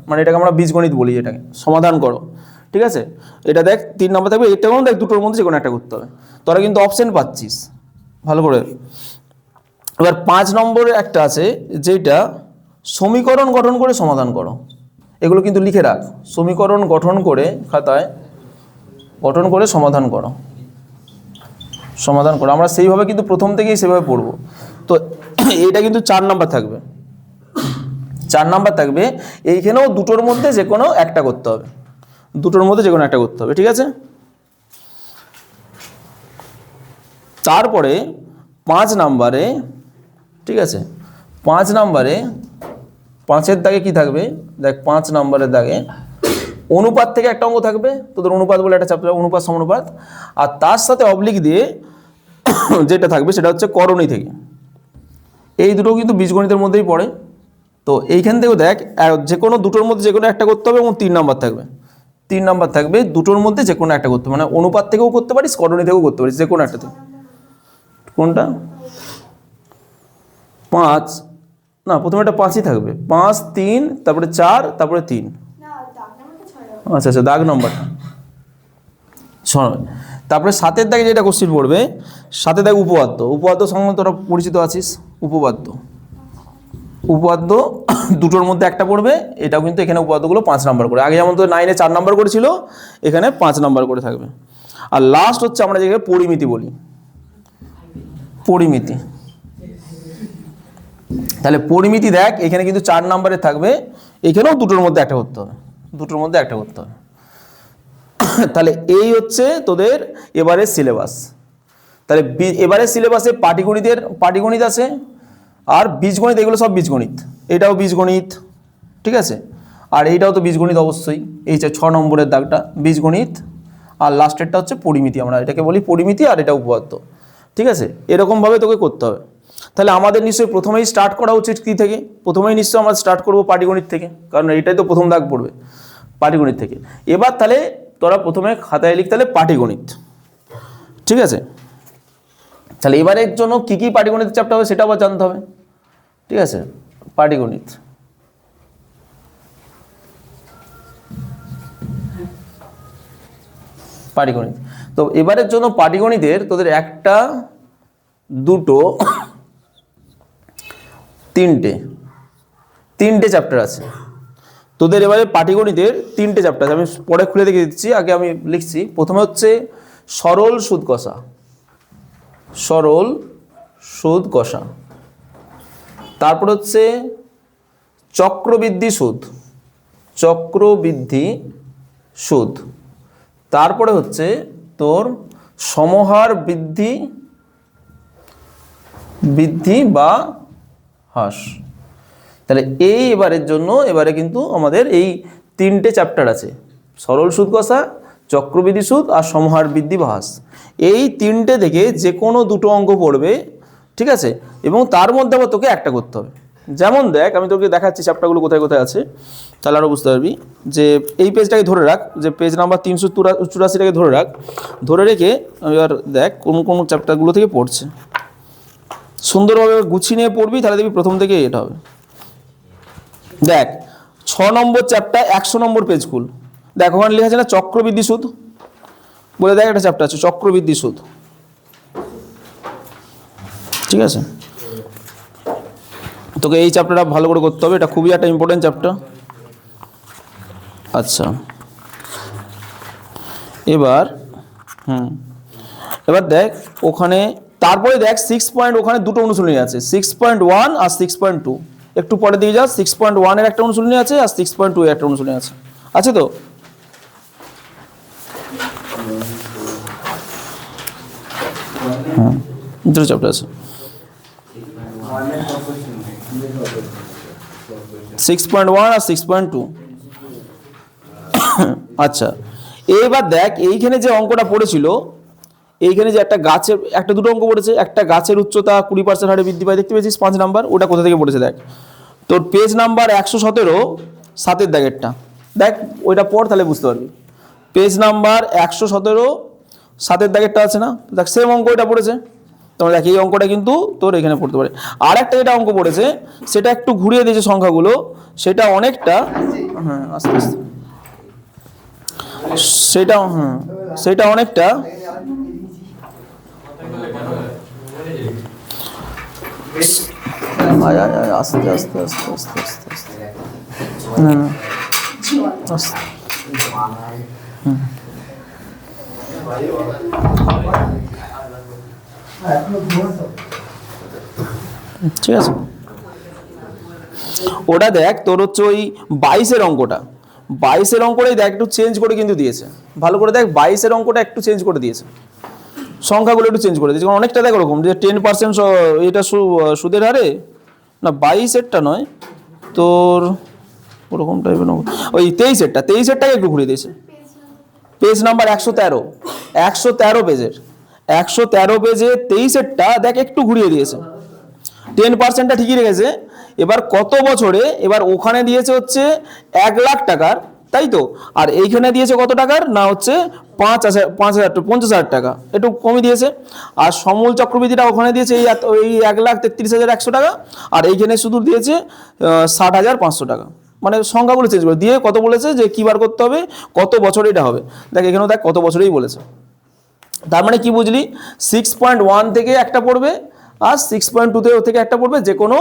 মানে এটাকে আমরা বীজগণিত বলি, এটাকে সমাধান করো, ঠিক আছে। এটা দেখ 3 নম্বর থাকবে, এটা কোনো দেখ দুটোর মধ্যে যে কোনো একটা করতে হবে, তোরা কিন্তু অপশন পাচ্ছিস ভালো করে। এবার 5 নম্বরে একটা আছে যেটা সমীকরণ গঠন করে সমাধান করো, এগুলো কিন্তু লিখে রাখ, সমীকরণ গঠন করে খাতায় গঠন করে সমাধান করো, সমাধান করো। আমরা সেইভাবে কিন্তু প্রথম থেকেই সেভাবে পড়বো। তো এইটা কিন্তু 4 নাম্বার থাকবে, 4 নাম্বার থাকবে। এইখানেও দুটোর মধ্যে যে কোনো একটা করতে হবে, দুটোর মধ্যে যে কোনো একটা করতে হবে, ঠিক আছে। তারপরে 5 নাম্বারে, ঠিক আছে, 5 নাম্বারে 5-এর দাগে কি থাকবে দেখ, 5 নাম্বারের দাগে অনুপাত থেকে একটা অঙ্ক থাকবে, তোদের অনুপাত বলে একটা চ্যাপ্টার, অনুপাত সমানুপাত, আর তার সাথে অবলিক দিয়ে যেটা থাকবে সেটা হচ্ছে করণী থেকে। এই দুটো কিন্তু বীজগণিতের মধ্যেই পড়ে। তো এইখান থেকেও দেখ যে কোনো দুটোর মধ্যে যে কোনো একটা করতে হবে এবং 3 নাম্বার থাকবে, 3 নাম্বার থাকবে, দুটোর মধ্যে যে কোনো একটা করতে হবে, মানে অনুপাত থেকেও করতে পারিস, করণী থেকেও করতে পারিস, যে কোনো একটা থেকে। কোনটা 5 না, প্রথমে একটা 5ই থাকবে, 5 3 তারপরে 4 তারপরে 3। আচ্ছা আচ্ছা, দাগ নম্বরটা শোনো। তারপরে 7-এর দাগে যেটা কোশ্চেন পড়বে, 7-এর দাগে উপপাদ্য, উপপাদ্য সঙ্গে তোরা পরিচিত আছিস, উপপাদ্য, উপপাদ্য দুটোর মধ্যে একটা পড়বে। এটাও কিন্তু এখানে উপপাদ্যগুলো 5 নাম্বার করে, আগে যেমন তো 9-এ 4 নাম্বার করেছিল, এখানে 5 নাম্বার করে থাকবে। আর লাস্ট হচ্ছে আমরা যেটাকে পরিমিতি বলি, পরিমিতি। তাহলে পরিমিতি দেখ এখানে কিন্তু 4 নাম্বারে থাকবে, এখানেও দুটোর মধ্যে একটা করতে হবে, দুটোর মধ্যে একটা করতে হবে। তাহলে এই হচ্ছে তোদের এবারের সিলেবাস। তাহলে এবারের সিলেবাসে পাটিগণিত আছে, আর বীজগণিত, এগুলো সব বীজগণিত, এটাও বীজগণিত, ঠিক আছে। আর এইটাও তো বীজগণিত অবশ্যই, এই যে 6 নম্বরের দাগটা বীজগণিত, আর লাস্টেরটা হচ্ছে পরিমিতি, আমরা এটাকে বলি পরিমিতি, আর এটা উপপাদ্য, ঠিক আছে। এরকমভাবে তোকে করতে হবে। তাহলে আমাদের নিশ্চয়ই প্রথমেই স্টার্ট করা উচিত কী থেকে, প্রথমেই নিশ্চয়ই আমরা স্টার্ট করবো পাটিগণিত থেকে, কারণ এটাই তো প্রথম দাগ পড়বে, পাটিগণিত থেকে। এবার তাহলে তোরা প্রথমে খাতায় লিখ তাহলে পাটিগণিত, ঠিক আছে। তাহলে এবারের জন্য কী কী পাটিগণিত চ্যাপ্টার হবে সেটা আবার জানতে হবে, ঠিক আছে। পাটিগণিত, পাটিগণিত। তো এবারের জন্য পাটিগণিতের তোদের 1টা 2টো 3টে চ্যাপ্টার আছে তোদের। এবারে পাটিগণিতের 3টে চ্যাপ্টার আছে, আমি পরে খুলে দেখে দিচ্ছি, আগে আমি লিখছি। প্রথমে হচ্ছে সরল সুদ কষা, সরল সুদ কষা। তারপর হচ্ছে চক্রবৃদ্ধি সুদ, চক্রবৃদ্ধি সুদ। তারপরে হচ্ছে তোর সমহার বৃদ্ধি বা হ্রাস। তাহলে এই এবারের জন্য এবারে কিন্তু আমাদের এই 3টে চ্যাপ্টার আছে, সরল সুদ কষা, চক্রবৃদ্ধি সুদ আর সমহার বৃদ্ধি বা হ্রাস। এই 3টে থেকে যে কোনো 2টো অঙ্ক পড়বে, ঠিক আছে। এবং তার মধ্যে আবার তোকে একটা করতে হবে। যেমন দেখ আমি তোকে দেখাচ্ছি চ্যাপ্টারগুলো কোথায় কোথায় আছে, তাহলে আরও বুঝতে পারবি। যে এই পেজটাকে ধরে রাখ, যে পেজ নাম্বার 384টাকে ধরে রাখ, ধরে রেখে এবার দেখ কোন কোন চ্যাপ্টারগুলো থেকে পড়ছে, সুন্দরভাবে গুছিয়ে নিয়ে পড়বি, তাহলে দেখবি প্রথম থেকে এটা হবে। দেখ 6 নম্বর চ্যাপ্টার 100 নম্বর পেজ খুল, দেখ ওখানে লেখা আছে না চক্রবৃদ্ধি সুদ বলে, দেখ একটা চ্যাপ্টার আছে চক্রবৃদ্ধি সুদ, ঠিক আছে। তোকে এই চ্যাপ্টারটা ভালো করে করতে হবে, এটা খুবই একটা ইম্পর্টেন্ট চ্যাপ্টার। আচ্ছা এবার এবার দেখ ওখানে, তারপরে দেখ 6 পয়েন্ট, ওখানে 2টো অনুশীলনী আছে, 6.1 আর 6.2। একটু পরে দিয়ে যা, 6.1 এর একটা অনুশীলনী আছে আর 6.2 এর একটা অনুশীলনী আছে, আছে তো? দুটো চ্যাপ্টার আছে, 6.1 আর 6.2। আচ্ছা এইবার দেখ এইখানে যে অঙ্কটা পড়েছিল, এইখানে যে একটা গাছের, একটা 2টো অঙ্ক পড়েছে, একটা গাছের উচ্চতা 20% হারে বৃদ্ধি পায়, দেখতে পেয়েছিস 5 নাম্বার, ওটা কোথা থেকে পড়েছে দেখ, তোর পেজ নাম্বার 117 7-এর দাগেরটা, দেখ ওইটা পড় তাহলে বুঝতে পারবি। পেজ নাম্বার 117 7-এর দাগেরটা আছে না, দেখ সেম অঙ্ক এটা পড়েছে। তোমরা দেখ এই অঙ্কটা কিন্তু তোর এখানে পড়তে পারে। আর একটা যেটা অঙ্ক পড়েছে সেটা একটু ঘুরিয়ে দিয়েছে সংখ্যাগুলো, সেটা অনেকটা হ্যাঁ আস্তে আস্তে সেটা অনেকটা আস্তে আস্তে আস্তে আস্তে আস্তে আস্তে আস্তে ঠিক আছে। ওটা দেখ তোর হচ্ছে ওই 22-এর অঙ্কটা, 22-এর অঙ্কটাই দেখ একটু চেঞ্জ করে কিন্তু দিয়েছে, ভালো করে দেখ 22-এর অঙ্কটা একটু চেঞ্জ করে দিয়েছে, সংখ্যাগুলো একটু চেঞ্জ করে দিয়েছে। অনেকটা দেখ ওরকম যে 10% এটা সুদের হারে না, 22-এরটা নয় তোর ওরকম টাইপের ওই 23-এরটাকে একটু ঘুরিয়ে দিয়েছে। পেজ নাম্বার 113 পেজের 113 পেজে 23-এরটা দেখ একটু ঘুরিয়ে দিয়েছে, 10%টা ঠিকই রেখেছে। এবার কত বছরে, এবার ওখানে দিয়েছে হচ্ছে 1 লাখ টাকার, তাই তো, আর এইখানে দিয়েছে কত টাকার না হচ্ছে 50,000 টাকা, একটু কমই দিয়েছে। আর সমূল চক্রবৃদ্ধিটা ওখানে দিয়েছে এই 1,33,100 টাকা, আর এইখানে শুধু দিয়েছে 60,500 টাকা। মানে সংখ্যাগুলো চেঞ্জ করে দিয়ে কত বলেছে যে কি বার করতে হবে, কত বছরে এটা হবে। দেখ এখানেও দেখ কত বছরেই বলেছে। তার মানে কি বুঝলি, 6.1 থেকে একটা পড়বে আর 6.2 থেকে একটা পড়বে, যে কোনো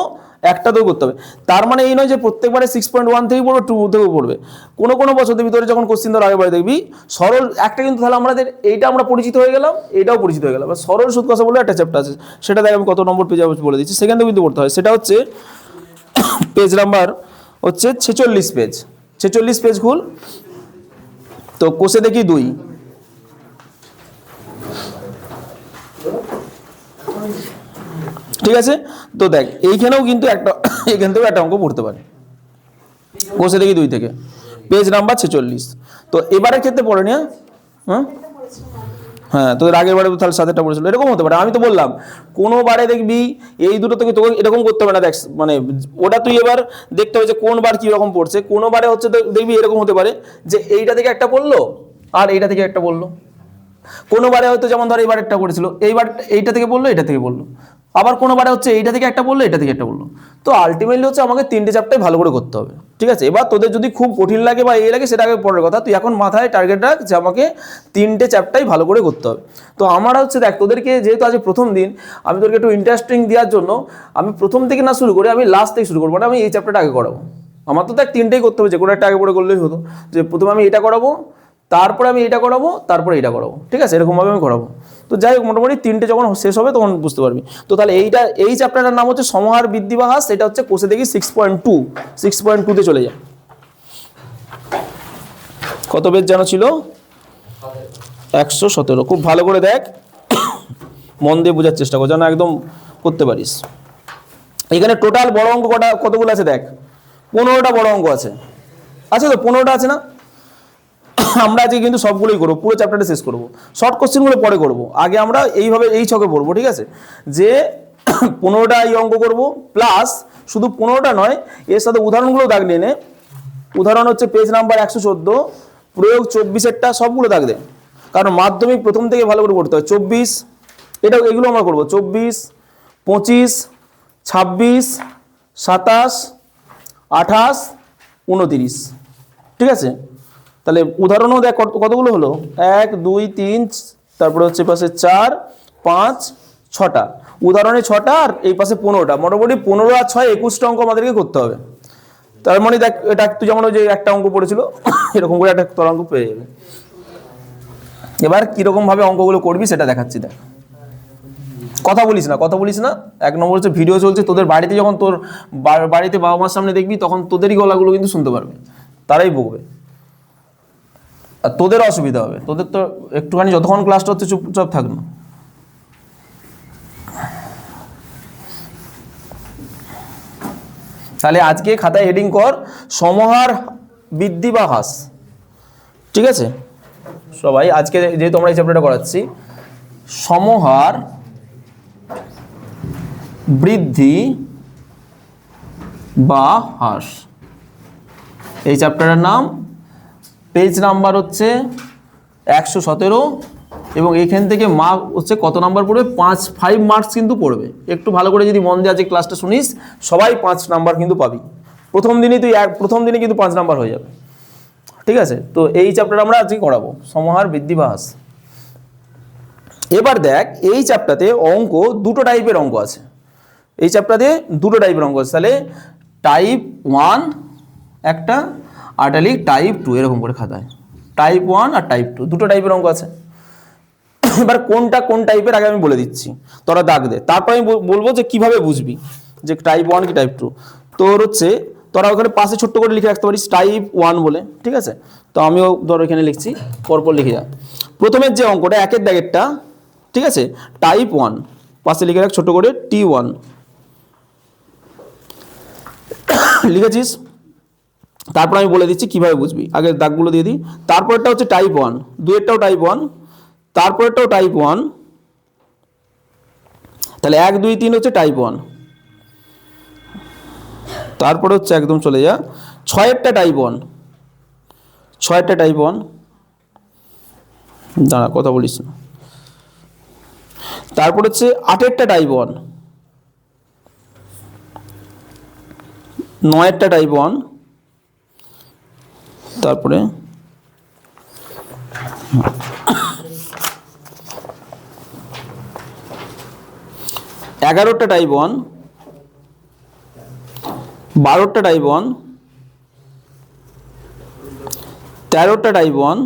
একটাতেও করতে হবে। তার মানে এই নয় যে প্রত্যেকবারে 6.1 থেকেই পড়বে, 2 থেকেও পড়বে। কোনো বছরের ভিতরে যখন কোশ্চিন ধর আগেবারে দেখবি সরল একটা, কিন্তু তাহলে আমাদের এইটা আমরা পরিচিত হয়ে গেলাম, এইটাও পরিচিত হয়ে গেলাম। সরল সুদ কষা বলে একটা চ্যাপ্টার আছে, সেটা দেখ আমি কত নম্বর পেজ বলে দিচ্ছি, সেখান থেকে কিন্তু পড়তে হয়। সেটা হচ্ছে পেজ নাম্বার হচ্ছে 46 পেজ, 46 পেজ খুল। তো কোষে দেখি 2, ঠিক আছে। তো দেখ এইখানেও কিন্তু এখান থেকেও একটা অঙ্ক পড়তে পারে, কোষে দেখি 2 থেকে, পেজ নাম্বার 46। তো এবারের ক্ষেত্রে পড়ে নি, হ্যাঁ তোদের আগের বারে তাহলে 7টা পড়েছিল, এরকম হতে পারে। আমি তো বললাম কোনো বারে দেখবি এই দুটো থেকে তোকে এরকম করতে হবে না, দেখ মানে ওটা তুই এবার দেখতে হবে যে কোন বার কি রকম পড়ছে। কোনো বারে হচ্ছে দেখবি এরকম হতে পারে যে এইটা থেকে একটা পড়লো আর এইটা থেকে একটা বললো। কোনো বারে হয়তো যেমন ধর এইবার একটা পড়েছিল, এইবার এইটা থেকে বললো, এটা থেকে বললো। আবার কোনো বারে হচ্ছে এইটা থেকে একটা বললো, এটা থেকে একটা বললো। তো আলটিমেটলি হচ্ছে আমাকে 3টে চ্যাপ্টার ভালো করে করতে হবে, ঠিক আছে। এবার তোদের যদি খুব কঠিন লাগে বা এই লাগে সেটা আগে পরের কথা, তুই এখন মাথায় টার্গেট রাখ যে আমাকে 3টে চ্যাপ্টারই ভালো করে করতে হবে। তো আমার হচ্ছে দেখ তোদেরকে যেহেতু আজ প্রথম দিন, আমি তোদেরকে একটু ইন্টারেস্টিং দেওয়ার জন্য আমি প্রথম থেকে না শুরু করে আমি লাস্ট থেকে শুরু করবো, মানে আমি এই চ্যাপ্টারটা আগে করাবো। আমার তো দেখ 3টেই করতে হবে, যে কোনো একটা আগে পরে করলেই হতো, যে প্রথমে আমি এটা করাবো, তারপরে আমি এটা করাবো, তারপরে এটা করাবো, ঠিক আছে, এরকমভাবে আমি করাবো। তো যাই হোক মোটামুটি 3টে যখন শেষ হবে তখন বুঝতে পারবি। তো তাহলে এই চ্যাপ্টারটার নাম হচ্ছে সমহার বৃদ্ধি বা হ্রাস, এটা হচ্ছে কোষে দেখি 6.2 চলে যায়। কত পেজ যেন ছিল, 117। খুব ভালো করে দেখ, মন দিয়ে বোঝার চেষ্টা কর যেন একদম করতে পারিস। এখানে টোটাল বড় অঙ্ক কতগুলো আছে দেখ, 15টা বড় অঙ্ক আছে তো 15টা আছে না। আমরা আজকে কিন্তু সবগুলোই করবো, পুরো চ্যাপ্টারটা শেষ করবো, শর্ট কোশ্চেনগুলো পরে করবো। আগে আমরা এইভাবে এই ছকে পড়বো, ঠিক আছে, যে 15টা এই অঙ্ক করবো, প্লাস শুধু 15টা নয়, এর সাথে উদাহরণগুলো দাগ নিয়ে নে। উদাহরণ হচ্ছে পেজ নাম্বার 114, প্রয়োগ 24-এরটা সবগুলো দাগ দে, কারণ মাধ্যমিক প্রথম থেকে ভালো করে পড়তে হয়। 24 এগুলো আমরা করবো, 24, 25, 26, 27, 28, 29, ঠিক আছে। তাহলে উদাহরণও দেখ কতগুলো হলো, 1, 2, 3, তারপরে হচ্ছে পাশে 4, 5, 6টা উদাহরণে 6টা, আর এই পাশে 15টা, মোটামুটি 15 আর 6 21টা অঙ্ক আমাদেরকে করতে হবে। তার মানে দেখ এটা তুই যেমন ওই যে একটা অঙ্ক পড়েছিল এরকম করে একটা তোর অঙ্ক পেয়ে যাবে। এবার কিরকম ভাবে অঙ্কগুলো করবি সেটা দেখাচ্ছি। দেখ কথা বলিস না। 1 নম্বর হচ্ছে ভিডিও চলছে, তোদের বাড়িতে যখন তোর বাড়িতে বাবা মার সামনে দেখবি তখন তোদেরই গলাগুলো কিন্তু শুনতে পারবে, তারাই বকবে, আর তোদের অসুবিধা হবে। তোদের তো একটুখানি যতক্ষণ ক্লাসটা হচ্ছে চুপচাপ থাক না। তাহলে আজকে খাতায় হেডিং কর সমহার বৃদ্ধি বা হ্রাস, ঠিক আছে। সবাই আজকে যেহেতু আমরা এই চ্যাপ্টারটা করাচ্ছি, সমহার বৃদ্ধি বা হ্রাস, এই চ্যাপ্টারের নাম। পেজ নাম্বার হচ্ছে 117, এবং এইখান থেকে মার্ক হচ্ছে কত নাম্বার পড়বে, 5 মার্কস কিন্তু পড়বে। একটু ভালো করে যদি মন দিয়ে আজকে ক্লাসটা শুনিস, সবাই 5 নাম্বার কিন্তু পাবি, প্রথম দিনই কিন্তু 5 নাম্বার হয়ে যাবে, ঠিক আছে। তো এই চ্যাপ্টার আমরা আজকে করাবো, সমাহার, বৃদ্ধি বা হ্রাস। এবার দেখ এই চ্যাপ্টারে অঙ্ক দুটো টাইপের অঙ্ক আছে, এই চ্যাপ্টারে দুটো টাইপের অঙ্ক আছে। তাহলে টাইপ 1 একটা, আর টাইপ 2, এরকম করে খাতায় টাইপ 1 আর টাইপ 2 দুটো টাইপের অঙ্ক আছে। এবার কোনটা কোন টাইপের আগে আমি বলে দিচ্ছি, তোরা দাগ দে, তারপর আমি বলবো যে কিভাবে বুঝবি যে টাইপ 1 কি টাইপ 2। তোর হচ্ছে তোরা ওখানে পাশে ছোট্ট করে লিখে রাখতে পারিস টাইপ 1 বলে, ঠিক আছে। তো আমিও ধর এখানে লিখছি, পরপর লিখে যা। প্রথমের যে অঙ্কটা একের দাগেরটা, ঠিক আছে, টাইপ 1 পাশে লিখে রাখ ছোট করে T1 লিখেছিস। তারপর আমি বলে দিচ্ছি কিভাবে বুঝবি, আগে দাগগুলো দিয়ে দিই। তারপরটা হচ্ছে টাইপ 1, দুইয়েরটাও টাইপ 1, তারপরটাও টাইপ 1, তাহলে 1 2 3 হচ্ছে টাইপ 1। তারপরে হচ্ছে একদম চলে যা 6এরটা টাইপ 1, 6এরটা টাইপ 1, দাঁড়া কথা বলিস না। তারপর হচ্ছে 8এরটা টাইপ 1, 9এরটা টাইপ 1, তারপরে 11টা টাইপ 1, 12টা টাইপ 1, 13টা টাইপ 1,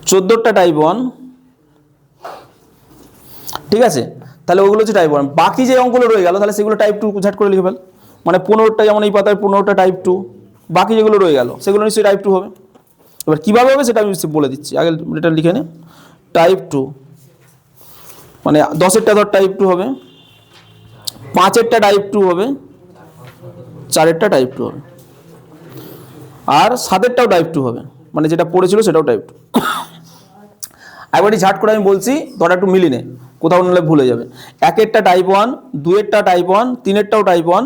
14টা টাইপ 1, ঠিক আছে। তাহলে ওগুলো হচ্ছে টাইপ 1। বাকি যে অঙ্কগুলো রয়ে গেল তাহলে সেগুলো টাইপ 2 ঝাট করে লিখে ফেল। মানে 15টা, যেমন এই পাতায় 15টা টাইপ 2, বাকি যেগুলো রয়ে গেল সেগুলো নিশ্চয়ই টাইপ 2 হবে। এবার কীভাবে হবে সেটা আমি বলে দিচ্ছি, আগে এটা লিখে নে। টাইপ 2 মানে 10এরটা ধর টাইপ 2 হবে, 5এরটা টাইপ 2 হবে, 4এরটা টাইপ 2 হবে, আর 7এরটাও টাইপ 2 হবে, মানে যেটা পড়েছিল সেটাও টাইপ 2। একবারই ঝাট করে আমি বলছি, তোরা একটু মিলিয়ে নে, কোথাও নাহলে ভুলে যাবে। 1এরটা টাইপ 1, 2এরটা টাইপ 1, 3এরটাও টাইপ 1,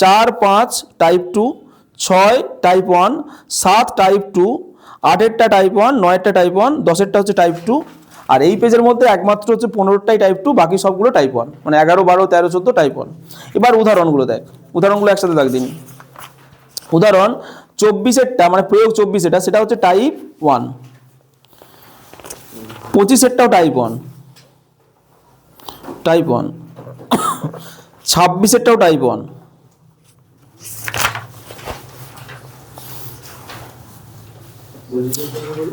4 5 টাইপ 2, 6 টাইপ 1, 7 টাইপ 2, 8এরটা টাইপ 1, 9এরটা টাইপ 1, 10এরটা হচ্ছে টাইপ 2, আর এই পেজের মধ্যে একমাত্র হচ্ছে 15টাই টাইপ 2, বাকি সবগুলো টাইপ 1, মানে 11 12 13 14 টাইপ 1। এবার উদাহরণগুলো দেখ, উদাহরণগুলো একসাথে দেখ দিন। উদাহরণ 24এরটা মানে প্রয়োগ 24 এটা, সেটা হচ্ছে টাইপ 1, 25এরটাও টাইপ 1, টাইপ 1, 26এরটাও টাইপ 1,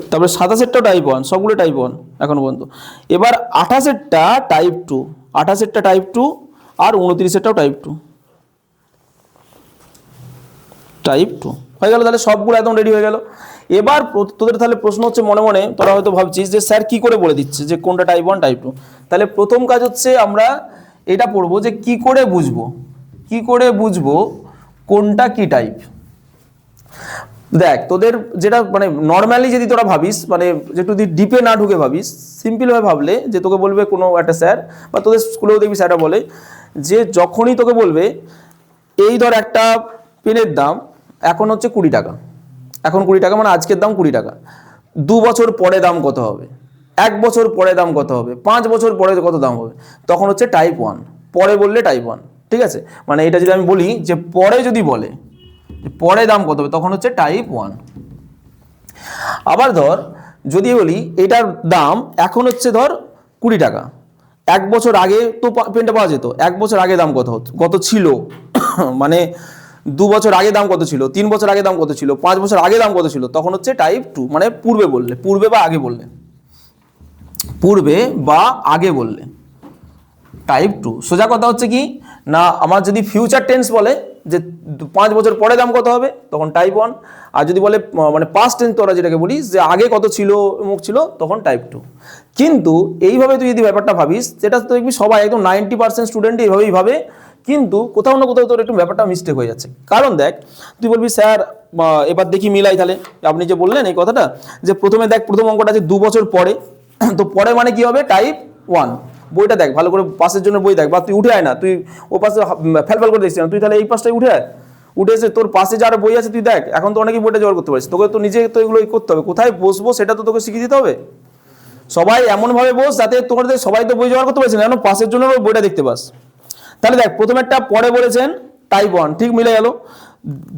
তারপরে 27এরটাও টাইপ 1, সবগুলো টাইপ 1 এখনো পর্যন্ত। এবার 28এরটা টাইপ 2, 28এরটা টাইপ 2, আর 29এরটাও টাইপ 2, টাইপ 2 হয়ে গেল। তাহলে সবগুলো একদম রেডি হয়ে গেল। এবার তোদের তাহলে প্রশ্ন হচ্ছে মনে মনে, তোরা হয়তো ভাবছিস যে স্যার কি করে বলে দিচ্ছে যে কোনটা টাইপ 1 টাইপ 2। তাহলে প্রথম কাজ হচ্ছে আমরা এটা পড়বো যে কি করে বুঝবো, কি করে বুঝবো কোনটা কি টাইপ। দেখ তোদের যেটা মানে নর্মালি যদি তোরা ভাবিস, মানে যেটু যদি ডিপে না ঢুকে ভাবিস, সিম্পলভাবে ভাবলে যে তোকে বলবে কোনো একটা স্যার, বা তোদের স্কুলেও দেখবি স্যারটা বলে যে যখনই তোকে বলবে এই ধর একটা পেনের দাম এখন হচ্ছে 20 টাকা, এখন 20 টাকা মানে আজকের দাম 20 টাকা, 2 বছর পরে দাম কত হবে, 1 বছর পরে দাম কত হবে, 5 বছর পরে কত দাম হবে, তখন হচ্ছে টাইপ 1। পরে বললে টাইপ 1, ঠিক আছে। মানে এটা যদি আমি বলি যে পরে যদি বলে পরে দাম কত হবে, তখন হচ্ছে টাইপ 1। আবার ধর যদি বলি এটার দাম এখন হচ্ছে ধর 20 টাকা, 1 বছর আগে তো পেনটা পাওয়া যেত, 1 বছর আগে দাম কত ছিল মানে 2 বছর আগে দাম কত ছিল, 3 বছর আগে দাম কত ছিল, 5 বছর আগে দাম কত ছিল, তখন হচ্ছে টাইপ 2। মানে পূর্বে বললে, পূর্বে বা আগে বললে, পূর্বে বা আগে বললে টাইপ 2। সোজা কথা হচ্ছে কি না, আমার যদি ফিউচার টেন্স বলে যে 5 বছর পরে দাম কত হবে, তখন টাইপ 1। আর যদি বলে মানে পাস্ট টেন্স তোরা যেটাকে বলিস যে আগে কত ছিল মুখ ছিল, তখন টাইপ 2। কিন্তু এইভাবে তুই যদি ব্যাপারটা ভাবিস, যেটা তো দেখবি সবাই একদম 90% স্টুডেন্ট এইভাবেই ভাবে, কিন্তু কোথাও না কোথাও তোর একটু ব্যাপারটা মিস্টেক হয়ে যাচ্ছে। কারণ দেখ তুই বলবি স্যার এবার দেখি মিলাই, তাহলে আপনি যে বললেন এই কথাটা যে প্রথমে দেখ প্রথম অঙ্কটা আছে 2 বছর পরে, তো পরে মানে কি হবে টাইপ 1। বইটা দেখ ভালো করে, পাশের জন্য বই দেখ, বা তুই উঠে আয় না, তুই ও পাশে ফেলফেল করে দেখছিস না, তুই তাহলে এই পাশটায় উঠে আয়, উঠে এসে তোর পাশে যার বই আছে তুই দেখ, এখন তো অনেকেই বইটা জোগাড় করতে পারিস, তোকে তো নিজে তো এগুলো করতে হবে, কোথায় বসবো সেটা তো তোকে শিখিয়ে দিতে হবে। সবাই এমনভাবে বস যাতে তোমাদের সবাই তো বই জোগাড় করতে পারছে না, যেন পাসের জন্য বইটা দেখতে পাস। তাহলে দেখ প্রথমে একটা পরে বলেছেন টাইপ 1, ঠিক মিলে গেল।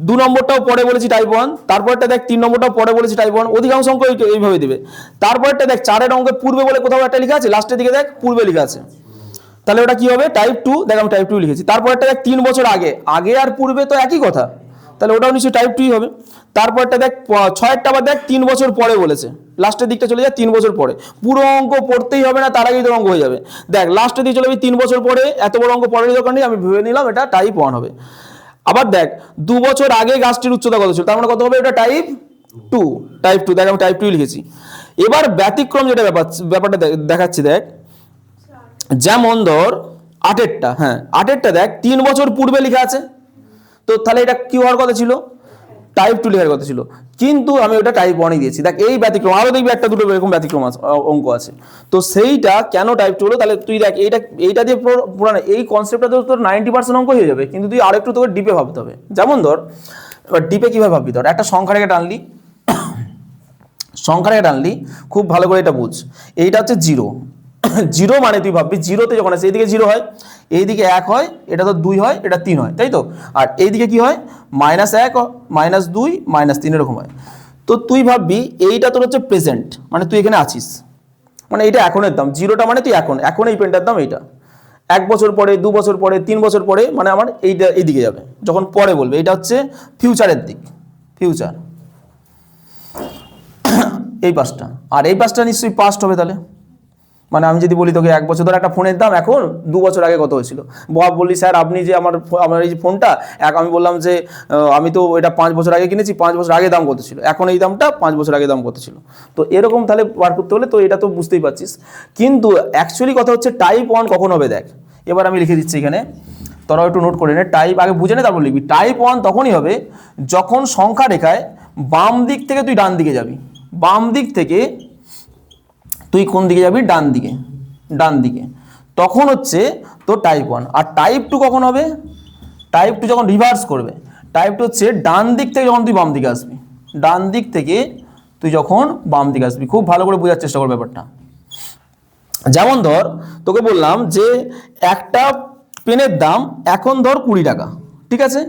2 নম্বরটাও পরে বলেছি টাইপ 1, তারপরটা দেখ 3 নম্বরটাও পরে বলেছি টাইপ 1, অধিকাংশ অঙ্ক এইভাবে দিবে। তারপরটা দেখ 4 এর অঙ্কে পূর্বে বলে কোথাও একটা লেখা আছে, লাস্টের দিকে দেখ পূর্বে লেখা আছে, তাহলে ওটা কি হবে টাইপ 2। দেখ আমি টাইপ 2 লিখেছি। তারপরটা দেখ 3 বছর আগে, আগে আর পূর্বে তো একই কথা, তাহলে ওটাও নিশ্চয়ই টাইপ 2 হবে। তারপরটা দেখ 6এরটা আবার দেখ 3 বছর পরে বলেছে, লাস্টের দিকটা চলে যায় 3 বছর পরে। পুরো অঙ্ক পড়তেই হবে না, তার আগেই তো অঙ্ক হয়ে যাবে। দেখ লাস্টের দিকে চলে যাবে 3 বছর পরে, এত বড় অঙ্ক পড়ার দরকার নেই, আমি ভেবে নিলাম এটা টাইপ 1 হবে। আবার দেখ 2 বছর আগে গাছটির উচ্চতা কত ছিল, তার মানে কত হবে, এটা টাইপ 2। টাইপ 2, দেখ আমি টাইপ 2 লিখেছি। এবার ব্যতিক্রম যেটা ব্যাপারটা দেখাচ্ছি, দেখ যেমন ধর 8এরটা, হ্যাঁ 8এরটা দেখ 3 বছর পূর্বে লেখা আছে, তো তাহলে এটা কি হওয়ার কথা ছিল, টাইপ 2 লেখার কথা ছিল, কিন্তু আমি ওটা টাইপ 1 দিয়েছি। দেখ এই ব্যতিক্রম, আরো দেখবি একটা দুটো এরকম ব্যতিক্রম অঙ্ক আছে, তো সেইটা কেন টাইপ 2 হলো। তাহলে তুই দেখ এইটা দিয়ে পুরো এই কনসেপ্টটা তোর 90% অঙ্ক হয়ে যাবে, কিন্তু তুই আরেকটু তোকে ডিপে ভাবতে হবে। যেমন ধর এবার ডিপে কিভাবে ভাববি, ধর একটা সংখ্যা রেখে টানলি, সংখ্যা রেখে টানলি, খুব ভালো করে এটা বুঝ। এইটা হচ্ছে 0, 0 মানে তুই ভাববি 0তে যখন আছে এইদিকে 0 হয়, এইদিকে 1 হয়, এটা তো 2 হয়, এটা 3 হয়, তাই তো। আর এইদিকে কি হয়, -1, -2, -3 এরকম হয়। তো তুই ভাববি এইটা তোর হচ্ছে প্রেজেন্ট, মানে তুই এখানে আছিস, মানে এটা এখনের দাম, 0টা মানে তুই এখন এই পেনটার দাম এইটা। 1 বছর পরে, 2 বছর পরে, 3 বছর পরে, মানে আমার এইটা এইদিকে যাবে যখন পরে বলবে। এটা হচ্ছে ফিউচারের দিক, ফিউচার এই পাঁচটা। আর এই পাঁচটা নিশ্চয়ই পাস্ট হবে। তাহলে মানে আমি যদি বলি তোকে 1 বছর ধরে একটা ফোনের দাম এখন 2 বছর আগে কত হয়েছিল, বললি স্যার আপনি যে আমার এই যে ফোনটা, আমি বললাম যে আমি তো এটা 5 বছর আগে কিনেছি, 5 বছর আগে দাম কত ছিল, এখন এই দামটা 5 বছর আগে দাম কত ছিল। তো এরকম তাহলে বার করতে হলে তো এটা তো বুঝতেই পারছিস। কিন্তু অ্যাকচুয়ালি কথা হচ্ছে টাইপ 1 কখন হবে দেখ, এবার আমি লিখে দিচ্ছি এখানে, তোরাও একটু নোট করে নে। টাইপ আগে বুঝে নে, তারপর লিখবি। টাইপ 1 তখনই হবে যখন সংখ্যা রেখায় বাম দিক থেকে তুই ডান দিকে যাবি, বাম দিক থেকে তুই কোন দিকে যাবি, ডান দিকে, ডান দিকে, তখন হচ্ছে তো টাইপ 1। আর টাইপ 2 কখন হবে, টাইপ 2 যখন রিভার্স করবে। টাইপ 2 হচ্ছে ডান দিক থেকে যখন তুই বাম দিকে আসবি, ডান দিক থেকে তুই যখন বাম দিকে আসবি। খুব ভালো করে বোঝার চেষ্টা কর ব্যাপারটা। যেমন ধর তোকে বললাম যে একটা পেনের দাম এখন ধর 20 টাকা, ঠিক আছে।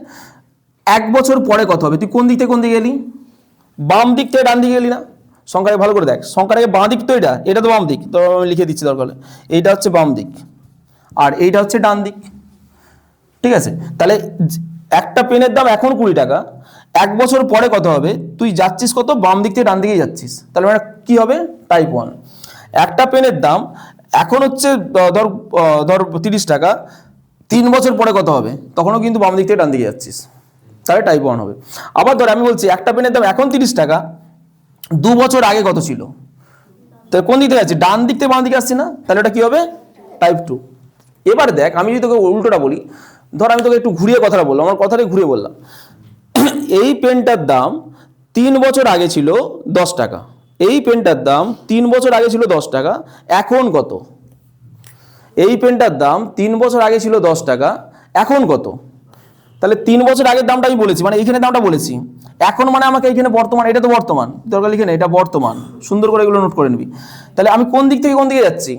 1 বছর পরে কত হবে, তুই কোন দিক থেকে কোন দিকে গেলি, বাম দিক থেকে ডান দিকে গেলি না। সংখ্যাটাকে ভালো করে দেখ, সংখ্যাটাকে বাঁ দিক, তো এটা তো বাম দিক, তো আমি লিখে দিচ্ছি দরকার হলে। এইটা হচ্ছে বাম দিক আর এইটা হচ্ছে ডান দিক, ঠিক আছে। তাহলে একটা পেনের দাম এখন 20 টাকা, 1 বছর পরে কত হবে, তুই যাচ্ছিস কত, বাম দিক থেকে ডান দিকেই যাচ্ছিস, তাহলে মানে কি হবে, টাইপ 1। একটা পেনের দাম এখন হচ্ছে ধর 30 টাকা, 3 বছর পরে কত হবে, তখনও কিন্তু বাম দিক থেকে ডান দিকে যাচ্ছিস, তাহলে টাইপ 1 হবে। আবার ধর আমি বলছি একটা পেনের দাম এখন 30 টাকা, 2 বছর আগে কত ছিল, তাহলে কোন দিক থেকে যাচ্ছি, ডান দিক থেকে বাম দিকে আসছি না, তাহলে এটা কি হবে, টাইপ 2। এবার দেখ আমি যদি তোকে উল্টোটা বলি, ধর আমি তোকে একটু ঘুরিয়ে কথাটা বললাম, আমার কথাটাই ঘুরিয়ে বললাম। এই পেনটার দাম 3 বছর আগে ছিল 10 টাকা, এই পেনটার দাম 3 বছর আগে ছিল 10 টাকা, এখন কত। এই পেনটার দাম 3 বছর আগে ছিল 10 টাকা, এখন কত। তাহলে 3 বছর আগের দামটা আমি বলেছি, মানে এইখানে দামটা বলেছি, এখন মানে আমাকে এইখানে বর্তমান, এটা তো বর্তমান, দরকার লিখে নে এটা বর্তমান, সুন্দর করে এগুলো নোট করে নিবি। তাহলে আমি কোন দিক থেকে কোন দিকে যাচ্ছি,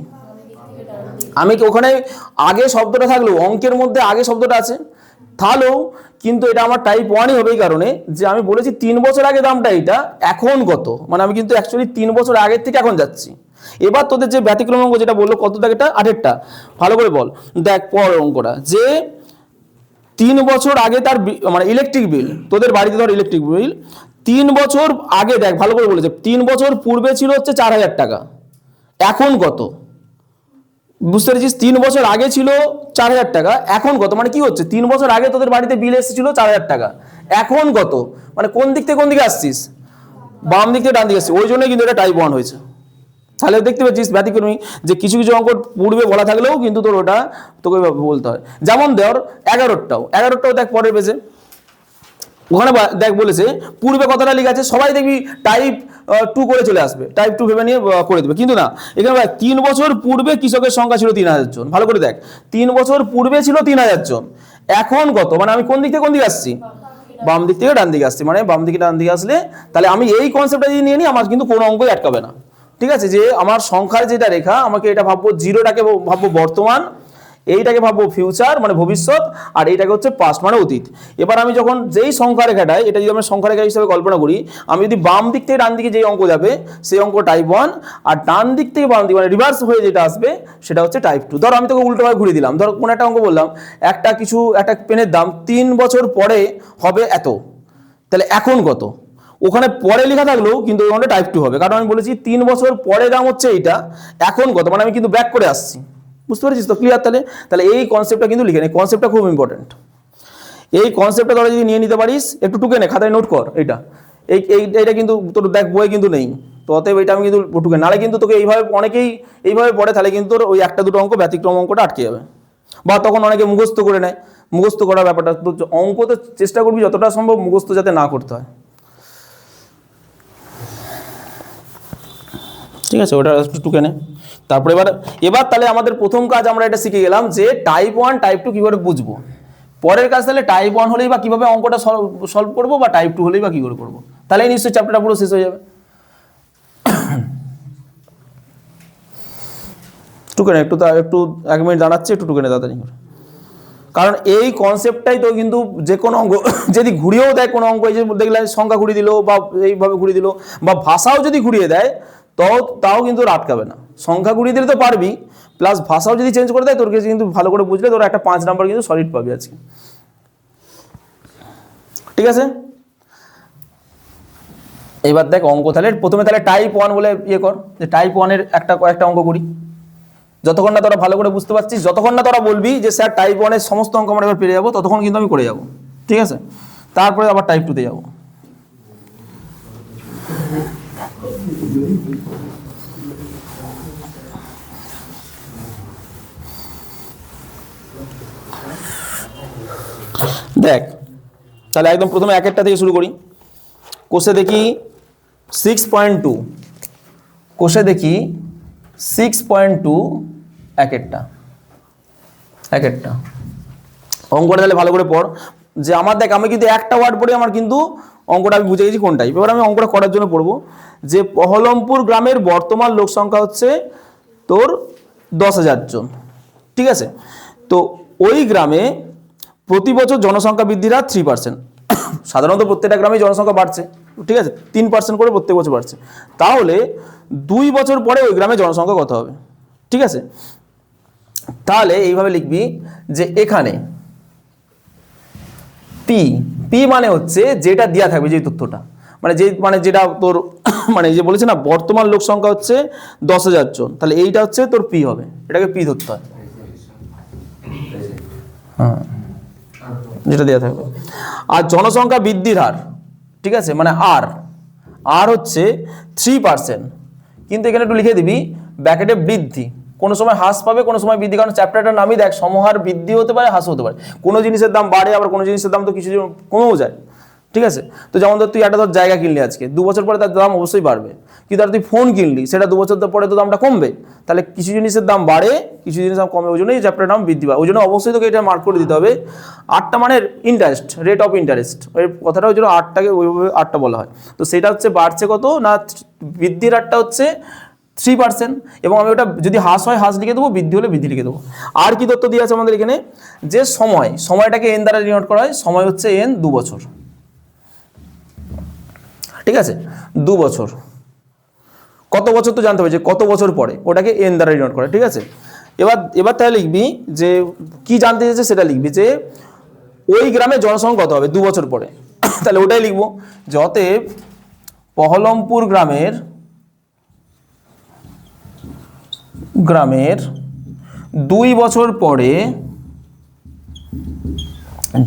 আমি কি ওখানে আগে শব্দটা থাকলেও অঙ্কের মধ্যে আগে শব্দটা আছে তাহলেও কিন্তু এটা আমার টাইপ 1ই হবে, এই কারণে যে আমি বলেছি 3 বছর আগে দামটা এইটা, এখন কত, মানে আমি কিন্তু অ্যাকচুয়ালি 3 বছর আগের থেকে এখন যাচ্ছি। এবার তোদের যে ব্যতিক্রম অঙ্ক যেটা বললো কত টাকাটা, 8এরটা, ভালো করে বল। দেখ পর অঙ্কটা যে 3 বছর আগে তার মানে ইলেকট্রিক বিল, তোদের বাড়িতে ধর ইলেকট্রিক বিল 3 বছর আগে, দেখ ভালো করে বলেছে 3 বছর পূর্বে ছিল হচ্ছে 4000 টাকা, এখন কত, বুঝতে পেরেছিস। 3 বছর আগে ছিল 4000 টাকা, এখন কত, মানে কি হচ্ছে 3 বছর আগে তোদের বাড়িতে বিল এসেছিল 4000 টাকা, এখন কত, মানে কোন দিক থেকে কোন দিকে আসছিস, বাম দিক থেকে ডান দিকে আসছিস, ওই জন্যই কিন্তু এটা টাইপ 1 হয়েছে। তাহলে দেখতে পাচ্ছিস ব্যতিক্রমী যে কিছু কিছু অঙ্ক পূর্বে বলা থাকলেও কিন্তু তোর ওটা তোকে বলতে হয়। যেমন ধর 11টাও দেখ পরের পেজে, ওখানে দেখ বলেছে পূর্বে কথাটা লেখা আছে, সবাই দেখবি টাইপ 2 করে চলে আসবে, টাইপ 2 ভেবে নিয়ে করে দেবে, কিন্তু না, এখানে 3 বছর পূর্বে কৃষকের সংখ্যা ছিল 3000 জন। ভালো করে দেখ 3 বছর পূর্বে ছিল 3000 জন, এখন কত, মানে আমি কোন দিক থেকে কোন দিকে আসছি, বাম দিক থেকে ডান দিকে আসছি, মানে বাম দিকে ডান দিকে আসলে তাহলে আমি এই কনসেপ্টটা যদি নিয়ে নিই আমার কিন্তু কোনো অঙ্কই আটকাবে না। ঠিক আছে, যে আমার সংখ্যার যেটা রেখা, আমাকে এটা ভাববো জিরোটাকে ভাববো বর্তমান, এইটাকে ভাববো ফিউচার মানে ভবিষ্যৎ, আর এইটাকে হচ্ছে পাস্ট মানে অতীত। এবার আমি যখন যেই সংখ্যা রেখাটায়, এটা যদি আমরা সংখ্যা রেখা হিসেবে কল্পনা করি, আমি যদি বাম দিক থেকে ডান দিকে যেই অঙ্ক যাবে সেই অঙ্ক টাইপ 1, আর ডান দিক থেকে বাম দিক মানে রিভার্স হয়ে যেটা আসবে সেটা হচ্ছে টাইপ 2। ধরো আমি তোকে উল্টোভাবে ঘুরিয়ে দিলাম, ধরো কোন একটা অঙ্ক বললাম, একটা পেনের দাম 3 বছর পরে হবে এত, তাহলে এখন কত, ওখানে পরে লেখা থাকলেও কিন্তু ওখানে টাইপ 2 হবে, কারণ আমি বলেছি 3 বছর পরে দাম হচ্ছে এইটা, এখন কত মানে আমি কিন্তু ব্যাক করে আসছি। বুঝতে পেরেছিস তো? ক্লিয়ার? তাহলে এই কনসেপ্টটা কিন্তু লিখে নে, কনসেপ্টটা খুব ইম্পর্টেন্ট। এই কনসেপ্টটা তোরা যদি নিয়ে নিতে পারিস, একটু টুকে নে, খাতায় নোট কর এইটা কিন্তু তোর দেখ বই কিন্তু নেই, তো অতএব এটা আমি কিন্তু টুকে, নাহলে কিন্তু তোকে এইভাবে অনেকেই এইভাবে পড়ে, তাহলে কিন্তু তোর ওই একটা দুটো অঙ্ক ব্যতিক্রম অঙ্কটা আটকে যাবে, বা তখন অনেকে মুখস্থ করে নেয়, মুখস্থ করার ব্যাপারটা তো অঙ্ক তো চেষ্টা করবি যতটা সম্ভব মুখস্থ যাতে না করতে হয়। ঠিক আছে, ওটা একটু টুকে নে। তারপরে এবার তাহলে আমাদের প্রথম কাজ আমরা এটা শিখে গেলাম যে টাইপ 1 টাইপ 2 কীভাবে বুঝবো। পরের কাজ তাহলে টাইপ 1 হলেই বা কীভাবে অঙ্কটা সলভ করবো, বা টাইপ 2 হলেই বা কী করে করবো, তাহলেই নিশ্চয়ই চ্যাপ্টারটা পুরো শেষ হয়ে যাবে। টুকে নে একটু 1 মিনিট দাঁড়াচ্ছে, একটু টুকে নে তাড়াতাড়ি করে, কারণ এই কনসেপ্টটাই তো কিন্তু যে কোনো অঙ্ক যদি ঘুরিয়েও দেয়, কোনো অঙ্ক এই যে দেখলে সংখ্যা ঘুরিয়ে দিল বা এইভাবে ঘুরিয়ে দিল, বা ভাষাও যদি ঘুরিয়ে দেয় তাও কিন্তু আটকাবে না। সংখ্যা ঘুরিয়ে দিলে তো পারবি, প্লাস ভাষাও যদি চেঞ্জ করে দেয় তোর কাছে কিন্তু ভালো করে বুঝলে তোর একটা 5 নাম্বার কিন্তু সলিড পাবি আজকে। ঠিক আছে, এবার দেখ অঙ্ক তাহলে প্রথমে তাহলে টাইপ 1 বলে ইয়ে কর, যে টাইপ 1-এর কয়েকটা অঙ্ক করি। যতক্ষণ না তোরা ভালো করে বুঝতে পারছিস, যতক্ষণ না তোরা বলবি যে স্যার টাইপ 1-এর সমস্ত অঙ্ক আমরা এবার পেরে যাবো, ততক্ষণ কিন্তু আমি করে যাবো। ঠিক আছে, তারপরে আবার টাইপ 2-তে যাবো। দেখ তাহলে একদম প্রথমে একটা থেকে শুরু করি। কোষে দেখি 6.2, কোষে দেখি 6.2 একটা অঙ্কটা তাহলে ভালো করে পড়। যে আমার দেখ, আমি কিন্তু একটা ওয়ার্ড পড়ে আমার কিন্তু অঙ্কটা আমি বুঝে গেছি কোন টাইপ। এবার আমি অঙ্কটা করার জন্য পড়বো যে পহলমপুর গ্রামের বর্তমান লোক সংখ্যা হচ্ছে তোর 10,000 জন। ঠিক আছে, তো ওই গ্রামে প্রতি বছর জনসংখ্যা বৃদ্ধির হার 3%। সাধারণত প্রত্যেকটা গ্রামে জনসংখ্যা বাড়ছে, ঠিক আছে, 3% করে প্রত্যেক বছর বাড়ছে। তাহলে 2 বছর পরে ওই গ্রামে জনসংখ্যা কত হবে? ঠিক আছে, তাহলে এইভাবে লিখবি যে এখানে পি মানে হচ্ছে যেটা দেওয়া থাকবে, যে তথ্যটা মানে যেটা তোর মানে যে বলেছে না বর্তমান লোক সংখ্যা হচ্ছে 10,000 জন, তাহলে এইটা হচ্ছে তোর পি হবে, এটাকে পি ধরতে হয়। হ্যাঁ, যেটা দেওয়া থাকবে। আর জনসংখ্যা বৃদ্ধির হার, ঠিক আছে, মানে আর হচ্ছে 3%, কিন্তু এখানে একটু লিখে দিবি ব্র্যাকেটে বৃদ্ধি, কোনো সময় হ্রাস পাবে, কোনো সময় বৃদ্ধি, কারণ চ্যাপ্টারটার নামই দেখ সমহার বৃদ্ধি হতে পারে, হ্রাস হতে পারে। কোনো জিনিসের দাম বাড়ে, আবার কোনো জিনিসের দাম তো কিছু কমেও যায়। ঠিক আছে, তো যেমন ধর তুই একটা জায়গা কিনলি আজকে, 2 বছর পরে তার দাম অবশ্যই বাড়বে, কিন্তু আর তুই ফোন কিনলি সেটা 2 বছর পরে তো দামটা কমবে। তাহলে কিছু জিনিসের দাম বাড়ে, কিছু জিনিসের দাম কমে, ওই জন্যই চ্যাপ্টারের নাম বৃদ্ধি পায়। ওই জন্য অবশ্যই তোকে এটা মার্ক করে দিতে হবে। 8টা মানে ইন্টারেস্ট, রেট অফ ইন্টারেস্ট, ওই কথাটা ওই জন্য 8টাকে ওইভাবে 8টা বলা হয়। তো সেটা হচ্ছে বাড়ছে কত না, বৃদ্ধির হারটা হচ্ছে 3%, এবং আমি ওটা যদি হ্রাস হয় হ্রাস লিখে দেবো, বৃদ্ধি হলে বৃদ্ধি লিখে দেবো। আর কি তথ্য দিয়ে আছে আমাদের এখানে, যে সময়টাকে এন দ্বারা ডিনোট করা হয়, সময় হচ্ছে এন 2 বছর। ঠিক আছে, 2 বছর, কত বছর তো জানতে হবে, যে কত বছর পরে, ওটাকে এন দ্বারা ডিনোট করে। ঠিক আছে, এবার তাহলে লিখবি যে কি জানতে চাইছে সেটা লিখবি, যে ওই গ্রামে জনসংখ্যা কত হবে 2 বছর পরে। তাহলে ওটাই লিখবো যে অতএব পহলমপুর গ্রামের 2 বছর পরে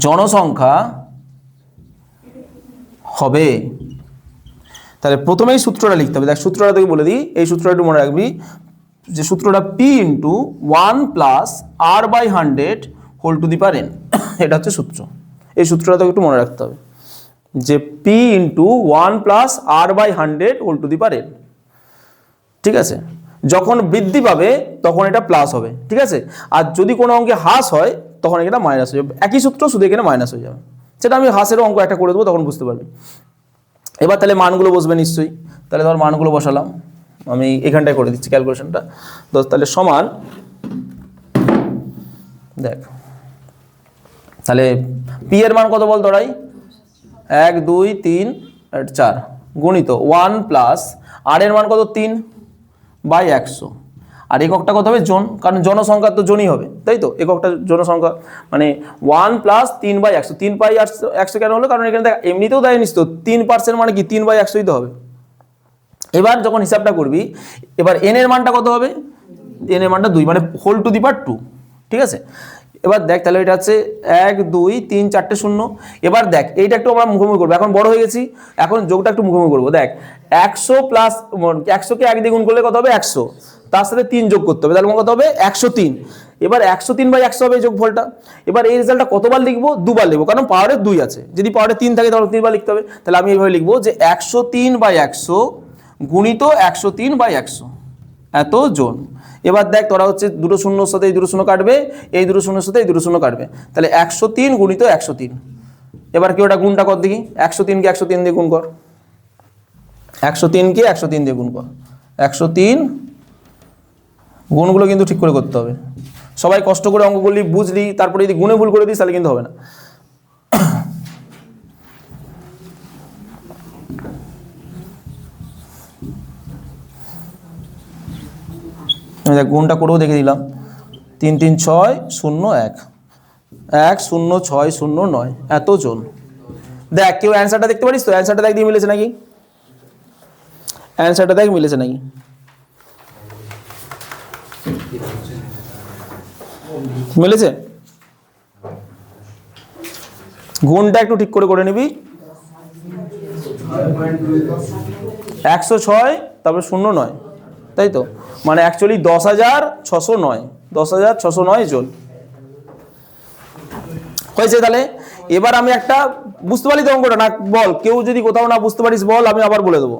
জনসংখ্যা হবে। তাহলে প্রথমেই সূত্রটা লিখতে হবে। দেখ সূত্রটা তোকে বলে দিই, এই সূত্রটা একটু মনে রাখবি, যে সূত্রটা P into 1 plus r/100 whole to the power n, এটা হচ্ছে সূত্র। এই সূত্রটা তোকে একটু মনে রাখতে হবে, যে P into 1 plus r/100 whole to the power n। ঠিক আছে, যখন বৃদ্ধি পাবে তখন এটা প্লাস হবে। ঠিক আছে, আর যদি কোনো অঙ্কে হ্রাস হয় তখন এটা মাইনাস হয়ে যাবে। একই সূত্র, শুধু এখানে মাইনাস হয়ে যাবে। সেটা আমি হ্রাসেরও অঙ্ক একটা করে দেবো, তখন বুঝতে পারবি। এবার তাহলে মানগুলো বসবে নিশ্চয়ই, তাহলে ধর মানগুলো বসালাম, আমি এখানটায় করে দিচ্ছি ক্যালকুলেশনটা 10 তাহলে সমান দেখ তাহলে পি এর মান কত বল তোরাই 1 2 3 4 গুণিত 1 প্লাস আর এর মান কত 3/100 আর এককটা কত হবে জন, কারণ জনসংখ্যা তো জনই হবে, তাই তো এককটা জনসংখ্যা মানে 1 প্লাস 3/100 3/100 কেন হলো, কারণ এখানে দেখ এমনিতেও দেয় নিস তো 3% মানে কি 3/100ই তো হবে। এবার যখন হিসাবটা করবি এবার এন এর মানটা কত হবে, এন এর মানটা 2 মানে হোল টু দি পাওয়ার 2, ঠিক আছে। এবার দেখ তাহলে এটা হচ্ছে 1 2 3 4টে শূন্য। এবার দেখ এইটা একটু আমরা মুখোমুখি করবো, এখন বড় হয়ে গেছি, এখন যোগটা একটু মুখোমুখি করবো। দেখ 100 প্লাস 100কে 1 দিয়ে গুণ করলে কত হবে 100, তার সাথে 3 যোগ করতে হবে, তাহলে কত হবে 103। এবার 103/100 হবে যোগফলটা। এবার এই রেজাল্টটা কতবার লিখবো, দুবার লিখবো, কারণ পাওয়ারে 2 আছে, যদি পাওয়ারে 3 থাকে তাহলে 3 বার লিখতে হবে। তাহলে আমি এইভাবে লিখবো যে 103/100 গুণিত 103/100 এত জন। এবার দেখ তোরা হচ্ছে দুটো শূন্যর সাথে এই দুটো শূন্য কাটবে, এই দুটো শূন্যর সাথে এই দুটো শূন্য কাটবে, তাহলে 103 গুণিত 103। এবার কি ওটা গুণটা কর দেখি, 103কে 103 দিয়ে গুণ কর, 103কে 103 দিয়ে গুণ কর, 103 গুণগুলো কিন্তু ঠিক করে করতে হবে, সবাই কষ্ট করে অঙ্ক করলি বুঝলি, তারপরে যদি গুণে ভুল করে দিস তাহলে কিন্তু হবে না। গুণটা করেও দেখে দিলাম, 3 3 6 0 1 1 0 6 0 9 এত জন। দেখ কেউ অ্যান্সারটা দেখতে পারিস তো, অ্যান্সারটা দেখ দিয়ে মিলেছে নাকি, অ্যান্সারটা দেখ মিলেছে নাকি, মিলেছে। গুণটা একটু ঠিক করে নিবি, 106 তারপরে 0 9, তাই তো, মানে অ্যাকচুয়ালি 10,609 10,609 জন হয়েছে। তাহলে এবার আমি একটা বুঝতে পারি তো অঙ্কটা, না বল কেউ যদি কোথাও না বুঝতে পারিস বল, আমি আবার বলে দেবো।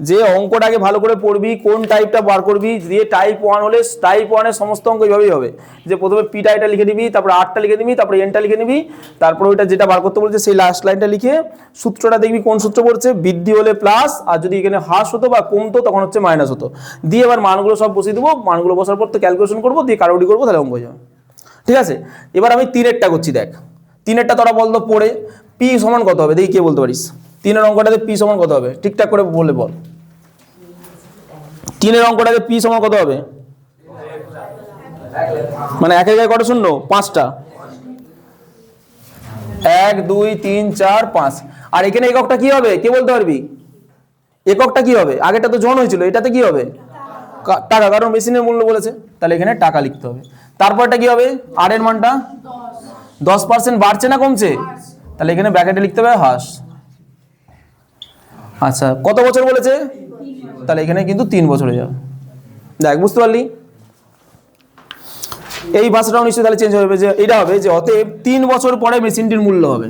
যে অঙ্কটাকে ভালো করে পড়বি, কোন টাইপটা বার করবি, দিয়ে টাইপ 1 হলে টাইপ 1-এর সমস্ত অঙ্ক এইভাবেই হবে, যে প্রথমে পিটা এটা লিখে নিবি, তারপরে আরটা লিখে নিবি, তারপরে এনটা লিখে নিবি, তারপরে ওইটা যেটা বার করতে বলছে সেই লাস্ট লাইনটা লিখে সূত্রটা দেখবি কোন সূত্র পড়ছে, বৃদ্ধি হলে প্লাস, আর যদি এখানে হ্রাস হতো বা কমতো তখন হচ্ছে মাইনাস হতো, দিয়ে এবার মানগুলো সব বসিয়ে দেবো, মানগুলো বসার পর তো ক্যালকুলেশন করবো, দিয়ে কারোটি করবো, তাহলে অঙ্ক হয়ে যাবে, ঠিক আছে। এবার আমি 3-এরটা করছি, দেখ 3-এরটা তোরা বলতো পড়ে পি সমান কত হবে, দেখি কে বলতে পারিস, 3-এর অঙ্কটাতে পি সমান কত হবে, ঠিকঠাক করে বলে বল। 3-এর অঙ্কটাতে পি সমান কত হবে, মানে এক জায়গায় কত শূন্য, 5টা, 1 2 3 4 5, আর এখানে এককটা কি হবে কে বলতে পারবি, এককটা কি হবে, আগেরটা তো জন হয়েছিল, এটাতে কি হবে টাকা, কারণ মেশিনের মূল্য বলেছে, তাহলে এখানে টাকা লিখতে হবে। তারপরটা কি হবে, আর এর মানটা 10% বাড়ছে না কমছে, তাহলে এখানে ব্র্যাকেটে লিখতে হবে হ্রাস। আচ্ছা কত বছর বলেছে, তাহলে এখানে কিন্তু 3 বছর হয়ে যাবে। দেখ বুঝতে পারলি, এই ভাষাটাও নিশ্চয়ই তাহলে চেঞ্জ হবে, যে এটা হবে যে অতএব 3 বছর পরে মেশিনটির মূল্য হবে,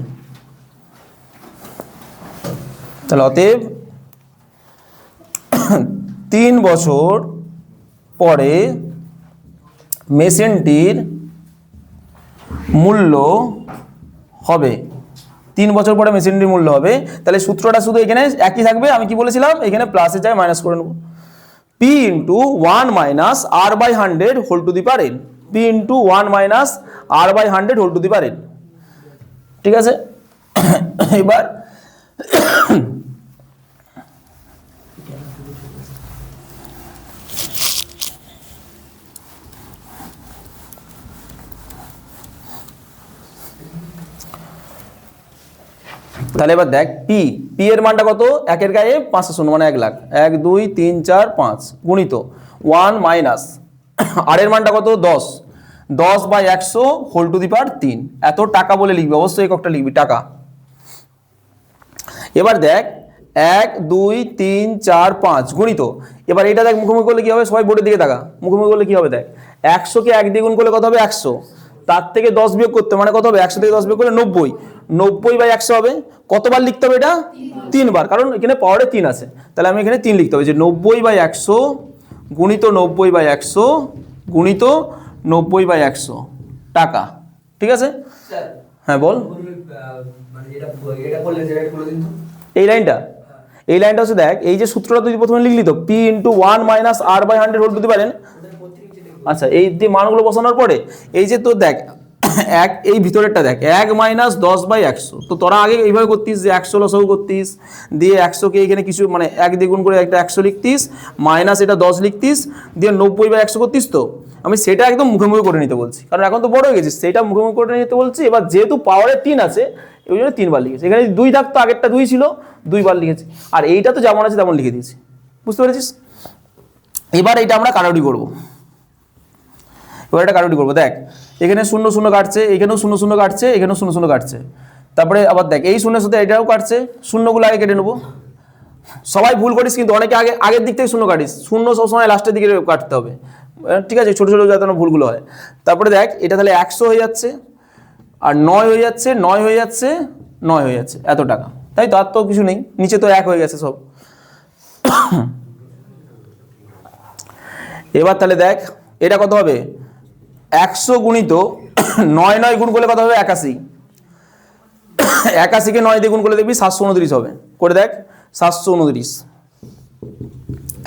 তাহলে অতএব 3 বছর পরে মেশিনটির মূল্য হবে, 3 বছর পরে মেশিনটির মূল্য হবে। তাহলে সূত্রটা শুধু এখানে একই থাকবে, আমি কি বলেছিলাম এখানে প্লাসে যায় মাইনাস করে নেব, p into 1 minus r/100 whole to the power n, p into 1 minus r/100 whole to the power n, ঠিক আছে। এবার তাহলে এবার দেখ পি এর মানটা কত, 1-এর গায়ে 500 শূন্য মানে 1 লাখ, 1 2 3 4 5 গুণিত 1 মাইনাস আর এর মানটা কত 10, 10/100 হোল টু দি পাওয়ার 3, এত টাকা বলে লিখবি, অবশ্যই এককটা লিখবি টাকা। এবার দেখ 1 2 3 4 5 গুণিত, এবার এটা দেখ মুখোমুখি করলে কি হবে, সবাই বোর্ডের দিকে তাকা, মুখোমুখি করলে কি হবে দেখ, 100কে 1 দিয়ে গুণ করলে কত হবে 100, তার থেকে 10 বিয়োগ করতে মানে কত হবে, 100 থেকে 10 বিয়োগ করলে 90, 90/100 হবে, কতবার লিখতে হবে এটা 3 বার, কারণ এখানে পাওয়ারে 3 আছে, তাহলে আমি এখানে 3 লিখতে হবে, যে 90/100 গুণিত 90/100 গুণিত 90/100 টাকা, ঠিক আছে। হ্যাঁ বল, এই লাইনটা এই লাইনটা হচ্ছে দেখ, এই যে সূত্রটা তুই প্রথমে লিখলি তো, P into 1 minus R by 100 whole to the power n। আচ্ছা, এই যে মানগুলো বসানোর পরে এই যে তোর দেখ এক, এই ভিতরেরটা দেখ 1 মাইনাস 10/100, তো তোরা আগে এইভাবে করতিস যে 100 লসাগু করতিস, দিয়ে 100কে এখানে কিছু মানে 1 দ্বিগুণ করে একটা 100 লিখতিস, মাইনাস এটা 10 লিখতিস, দিয়ে 90/100 করতিস। তো আমি সেটা একদম মুখে মুখে করে নিতে বলছি, কারণ এখন তো বড় হয়ে গেছিস, সেটা মুখে মুখে করে নিতে বলছি। এবার যেহেতু পাওয়ারে 3 আছে ওই জন্য 3 বার লিখেছি, এখানে 2 থাকতো, আগেরটা 2 ছিল, 2 বার লিখেছি, আর এইটা তো যেমন আছে তেমন লিখে দিয়েছি, বুঝতে পেরেছিস? এবার এইটা আমরা কাটাকুটি করবো, এবার এটা কাটাকুটি করবো। দেখ এখানে 0 0 কাটছে, এখানেও 0 0 কাটছে, এখানেও 0 0 কাটছে, তারপরে আবার দেখ এই 0 সাথে এটাও কাটছে, শূন্যগুলো আগে কেটে নেবো। সবাই ভুল করিস কিন্তু, অনেকে আগের দিক থেকে 0 কাটিস, 0 সবসময় লাস্টের দিকে কাটতে হবে, ঠিক আছে? ছোটো ছোটো যাতে না ভুলগুলো হয়। তারপরে দেখ এটা তাহলে 100 হয়ে যাচ্ছে, আর 9 হয়ে যাচ্ছে, 9 হয়ে যাচ্ছে, 9 হয়ে যাচ্ছে, এত টাকা, তাই তো? আর তো কিছু নেই, নিচে তো 1 হয়ে গেছে সব। এবার তাহলে দেখ এটা কত হবে, 100 গুণিত 9 9 গুণ করলে কত হবে, 81। 81কে 9 দিয়ে গুণ করলে দেখবি 729 হবে, করে দেখ 729,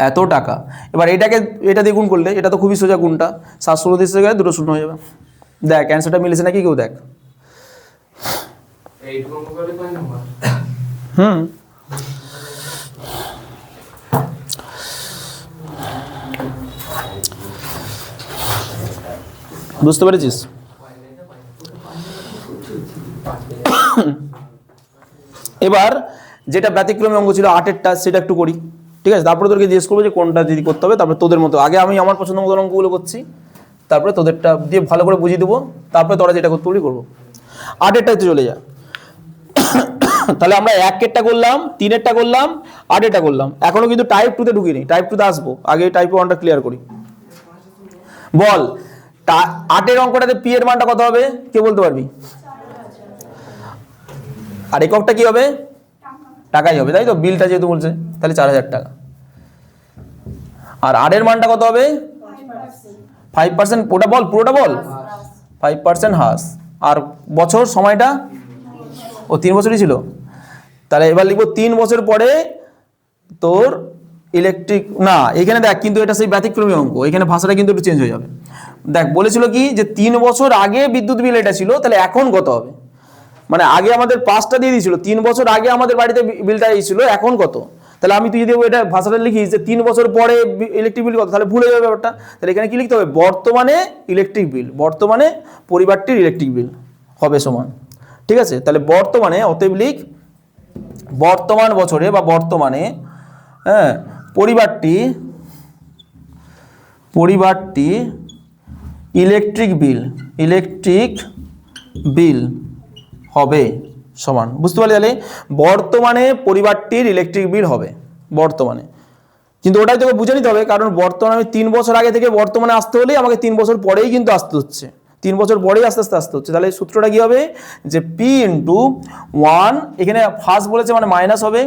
এত টাকা। এবার এটাকে এটা দিয়ে গুণ করলে, এটা তো খুবই সোজা গুণটা, 729 থেকে দুটো শূন্য হয়ে যাবে। দেখ অ্যান্সারটা মিলেছে নাকি কেউ দেখ। হুম, বুঝতে পেরেছিস? এবার যেটা ব্যতিক্রমী অঙ্ক ছিল 8-এরটা, সেটা একটু করি, ঠিক আছে? তারপরে তোদেরকে জিজ্ঞেস করবো যে কোনটা যদি করতে হবে, তারপরে তোদের মতো আগে আমি আমার পছন্দ মতো অঙ্কগুলো করছি, তারপরে তোদেরটা দিয়ে ভালো করে বুঝিয়ে দেবো, তারপরে তোরা যেটা করতে পারি করবো। 8-এরটাতে চলে যা। তাহলে আমরা 1-এরটা করলাম, 3-এরটা করলাম, 8-এরটা করলাম, এখনো কিন্তু টাইপ 2-তে ঢুকিনি, টাইপ 2-তে আসবো, আগে টাইপ 1টা ক্লিয়ার করি। বল 8-এর অঙ্কটাতে পি এর মানটা কত হবে, কে বলতে পারবি? আর এককটা কি হবে, টাকাই হবে, তাই তো? বিলটা যেহেতু বলছে, তাহলে 4000 টাকা। আর আর এর মানটা কত হবে, 5%। ওটা বল, পুরোটা বল, 5% হ্রাস। আর বছর সময়টা, ও 3 বছরই ছিল, তাহলে এবার লিখবো 3 বছর পরে তোর ইলেকট্রিক, না এখানে দেখ কিন্তু এটা সেই ব্যতিক্রমী অঙ্ক, এখানে ভাষাটা কিন্তু একটু চেঞ্জ হয়ে যাবে। দেখ বলেছিল কি যে 3 বছর আগে বিদ্যুৎ বিল এটা ছিল, তাহলে এখন কত হবে, মানে আগে আমাদের 5টা দিয়ে দিয়েছিল, 3 বছর আগে আমাদের বাড়িতে বিলটা এসেছিল, এখন কত? তাহলে আমি তুই যদি এটা ভাষাটা লিখিস যে 3 বছর পরে ইলেকট্রিক বিল কত, তাহলে ভুলে যাবে ব্যাপারটা। তাহলে এখানে কি লিখতে হবে, বর্তমানে ইলেকট্রিক বিল, বর্তমানে পরিবারটির ইলেকট্রিক বিল হবে সমান, ঠিক আছে? তাহলে বর্তমানে, অতএব লিখ বর্তমান বছরে বা বর্তমানে, হ্যাঁ, পরিবারটি ইলেকট্রিক বিল হবে সমান, বুঝতে পারলি? তাহলে বর্তমানে পরিবারটির ইলেকট্রিক বিল হবে বর্তমানে, কিন্তু ওটাই তোকে বুঝে নিতে হবে, কারণ বর্তমানে আমি 3 বছর আগে থেকে বর্তমানে আসতে হলেই আমাকে 3 বছর পরেই কিন্তু আসতে হচ্ছে, 3 বছর পরেই আস্তে আস্তে আসতে হচ্ছে। তাহলে সূত্রটা কি হবে যে পি ইন্টু 1, এখানে ফার্স্ট বলেছে মানে মাইনাস হবে,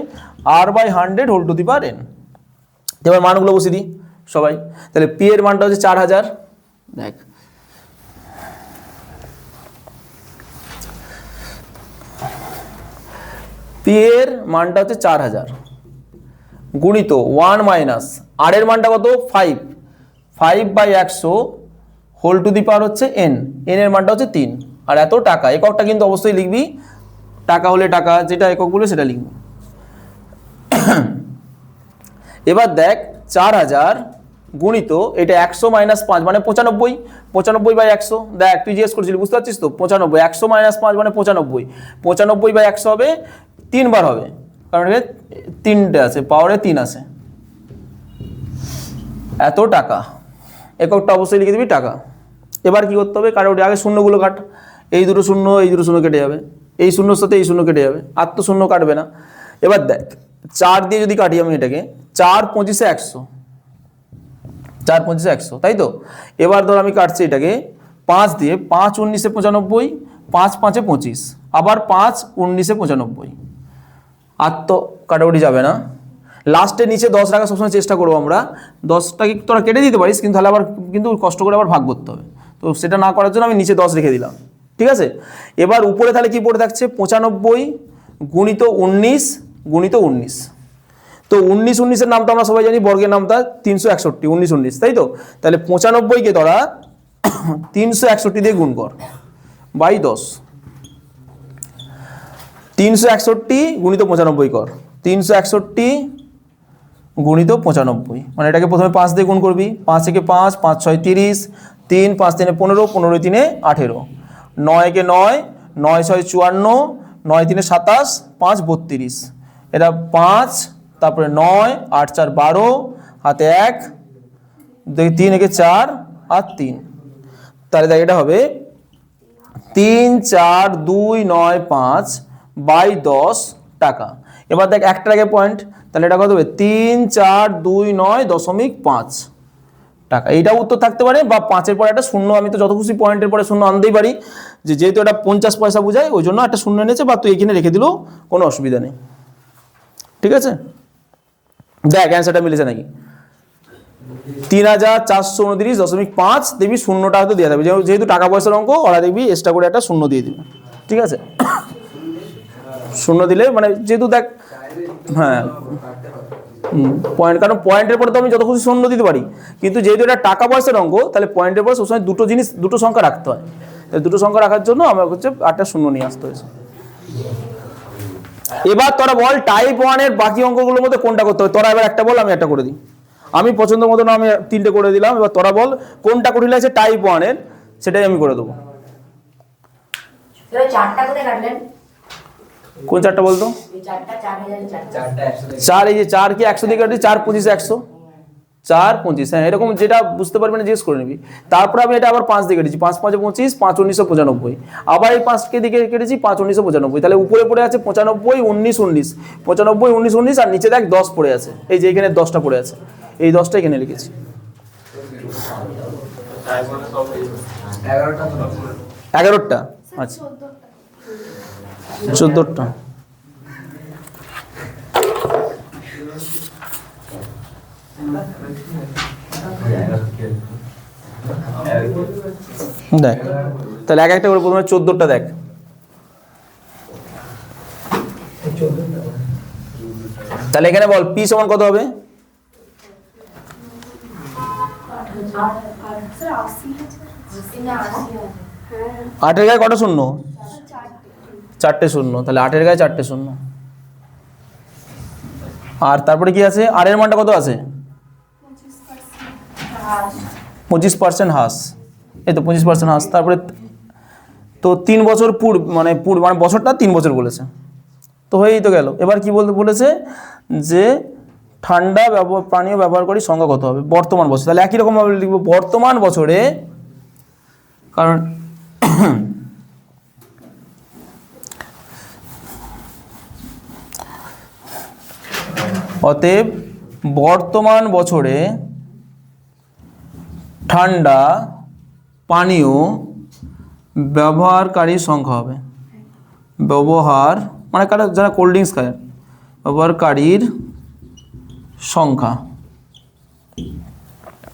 আর by 100 whole to the power n। এবার মানগুলো বসিয়ে দিই সবাই। তাহলে পি এর মানটা হচ্ছে 4000, দেখ পি এর মানটা হচ্ছে 4000 গুণিত 1 মাইনাস আর এর মানটা কত, 5/100 হোল টু দি পাওয়ার হচ্ছে n, n এর মানটা হচ্ছে 3, আর এত টাকা। এককটা কিন্তু অবশ্যই লিখবি, টাকা হলে টাকা, যেটা একক বলে সেটা লিখবি। এবার দেখ 4000 গুণিত এটা 100 মাইনাস 5 মানে 95, 95/100। দেখ তুই জিজ্ঞেস করছিলি, বুঝতে পারছিস তো? 95, 100 মাইনাস 5 মানে 95, 95/100 হবে 3 বার হবে, কারণ এখানে 3টে আছে, পাওয়ারে 3 আছে, এত টাকা। এককটা অবশ্যই লিখে দিবি টাকা। এবার কি করতে হবে, কারণ আগে শূন্যগুলো কাট, এই দুটো শূন্য এই দুটো শূন্য কেটে যাবে, এই শূন্যর সাথে এই শূন্য কেটে যাবে, আর তো শূন্য কাটবে না। এবার দেখ 4 দিয়ে যদি কাটি আমি এটাকে, 4 25 100, 4 25 100, তাই তো? এবার ধর আমি কাটছি এটাকে 5 দিয়ে, 5 19 95, 5 5 25, আবার 5 19 95, আর তো কাটাকুটি যাবে না। লাস্টে নিচে 10 রাখার সবসময় চেষ্টা করবো আমরা, 10টাকে তোরা কেটে দিতে পারিস, কিন্তু তাহলে আবার কিন্তু কষ্ট করে আবার ভাগ করতে হবে, তো সেটা না করার জন্য আমি নিচে 10 রেখে দিলাম, ঠিক আছে? এবার উপরে তাহলে কি পড়ে থাকছে, 95 গুণিত 19 গুণিত 19, তো 19-19-এর নাম তো আমরা সবাই জানি, বর্গের নামটা 361, 19-19, তাই তো? তাহলে 95-কে তোরা 361 দিয়ে গুণ কর বাই 10। 361 গুণিত 95 কর, 361 গুণিত 95, মানে এটাকে প্রথমে 5 দিয়ে গুণ করবি, 5 একে 5, 5 6 30, 3 5 3 15, 15 3 18, 9 একে 9, 9 6 54, 9 3 27, 5 32, এটা 5, তারপরে 9, 8 4 12, হাতে 1, 3 একে 4 আর 3, তাহলে দেখ এটা হবে 3 4 2 9 5 বাই 10 টাকা। এবার দেখ একটার আগে পয়েন্ট, তাহলে এটা কত হবে 3 4 2 9 5 টাকা। এইটা উত্তর থাকতে পারে, বা 5-এর পরে একটা শূন্য, আমি তো যত খুশি পয়েন্টের পরে শূন্য আনতেই পারি, যেহেতু এটা 50 পয়সা বোঝায় ওই জন্য একটা শূন্য এনেছে, বা তুই এখানে রেখে দিলেও কোনো অসুবিধা নেই। ঠিক আছে, দেখ অ্যান্সারটা মিলেছে নাকি? 3429.5 দেখবি শূন্যটা হয়তো দিয়ে দেবে, যেহেতু টাকা পয়সার অঙ্ক, ওরা দেখবি এক্সট্রা করে একটা শূন্য দিয়ে দিবে। ঠিক আছে, শূন্য দিলে মানে যেহেতু দেখ, হ্যাঁ পয়েন্ট, কারণ পয়েন্টের পরে তো আমি যত খুশি শূন্য দিতে পারি, কিন্তু যেহেতু এটা টাকা পয়সার অঙ্ক, তাহলে পয়েন্টের পরে সবসময় দুটো সংখ্যা রাখতে হয়। তাহলে দুটো সংখ্যা রাখার জন্য আমার হচ্ছে 8টা শূন্য নিয়ে আসতে হয়েছে। এবার তোরা বল টাইপ 1-এর বাকি অঙ্কগুলোর মধ্যে কোনটা করতে হবে। তোরা এবার একটা বল, আমি একটা করে দিই। আমি পছন্দ মতো না, আমি 3টে করে দিলাম। এবার তোরা বল কোনটা কঠিন লাগছে টাইপ 1-এর, সেটাই আমি করে দেবো। কোন চারটা বলতো? 4, এই যে 4 কি 100 দিয়ে কাটি, 4 25 100, 4 25, হ্যাঁ এরকম যেটা বুঝতে পারবি না জিজ্ঞেস করে নিবি। তারপর আমি এটা আবার 5 দিয়ে কেটেছি, 5 5 25, 5 1995, আবার এই 5কে দিকে কেটেছি 5 1995, তাহলে উপরে পড়ে আছে 95 19 19, 95 19 19, আর নিচে দেখ 10 পড়ে আছে, এই যে এখানে 10টা পড়ে আছে, এই 10টা এখানে লিখেছি। 11টা, আচ্ছা 14টা। দেখ তাহলে এক একটা করে প্রথমে 14টা দেখ। তাহলে এখানে বল পি সমান কত হবে? 8-এর গায়ে কটা শূন্য? 4টে শূন্য, তাহলে 8-এর গায়ে 4টে শূন্য। আর তারপরে কি আছে? আর এর মানটা কত আছে? 25% হ্রাস, এই তো 25% হ্রাস। তারপরে তো 3 বছর মানে বছরটা 3 বছর বলেছে, তো হয়েই তো গেল। এবার কি বলেছে যে ঠান্ডা পানীয় ব্যবহারকারী সংখ্যা কত হবে বর্তমান বছর। তাহলে একই রকম ভাবে লিখবো বর্তমান বছরে, কারণ অতএব বর্তমান বছরে ঠান্ডা পানীয় ব্যবহারকারীর সংখ্যা হবে, ব্যবহার মানে যারা কোল্ড ড্রিঙ্কস খায়, ব্যবহারকারীর সংখ্যা।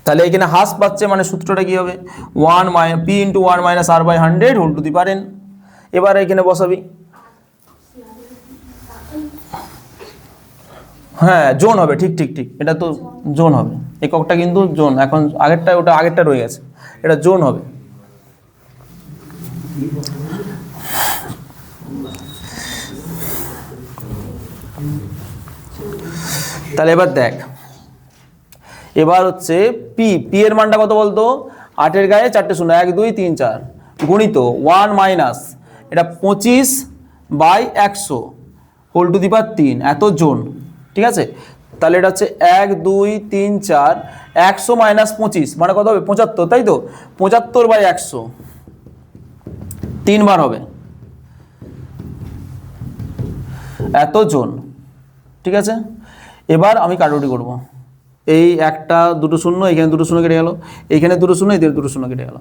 তাহলে এখানে হ্রাস পাচ্ছে, মানে সূত্রটা কি হবে? P × 1 - R/100 whole to the power n। এবার এখানে বসাবি, হ্যাঁ জোন হবে, ঠিক ঠিক ঠিক, এটা তো জোন হবে, এককটা কিন্তু জোন। এখন আগেরটা, ওটা আগেরটা রয়ে গেছে, এটা জোন হবে। তাহলে এবার দেখ, এবার হচ্ছে পি এর মানটা কত বলতো? 8-এর গায়ে 4টে শূন্য, 1 2 3 4, গুণিত 1 মাইনাস এটা 25/100 হোল টু দি পাওয়ার 3, এত জোন। ঠিক আছে, তাহলে এটা হচ্ছে 1 2 3 4, 100 মাইনাস 25 মানে কত হবে? 75, তাই তো? 75/100 3 বার হবে, এত জোন। ঠিক আছে, এবার আমি কাটাকুটি করব। এই একটা দুটো শূন্য, এখানে দুটো শূন্য কেটে গেল, এখানে দুটো শূন্য, এখানে দুটো শূন্য কেটে গেল।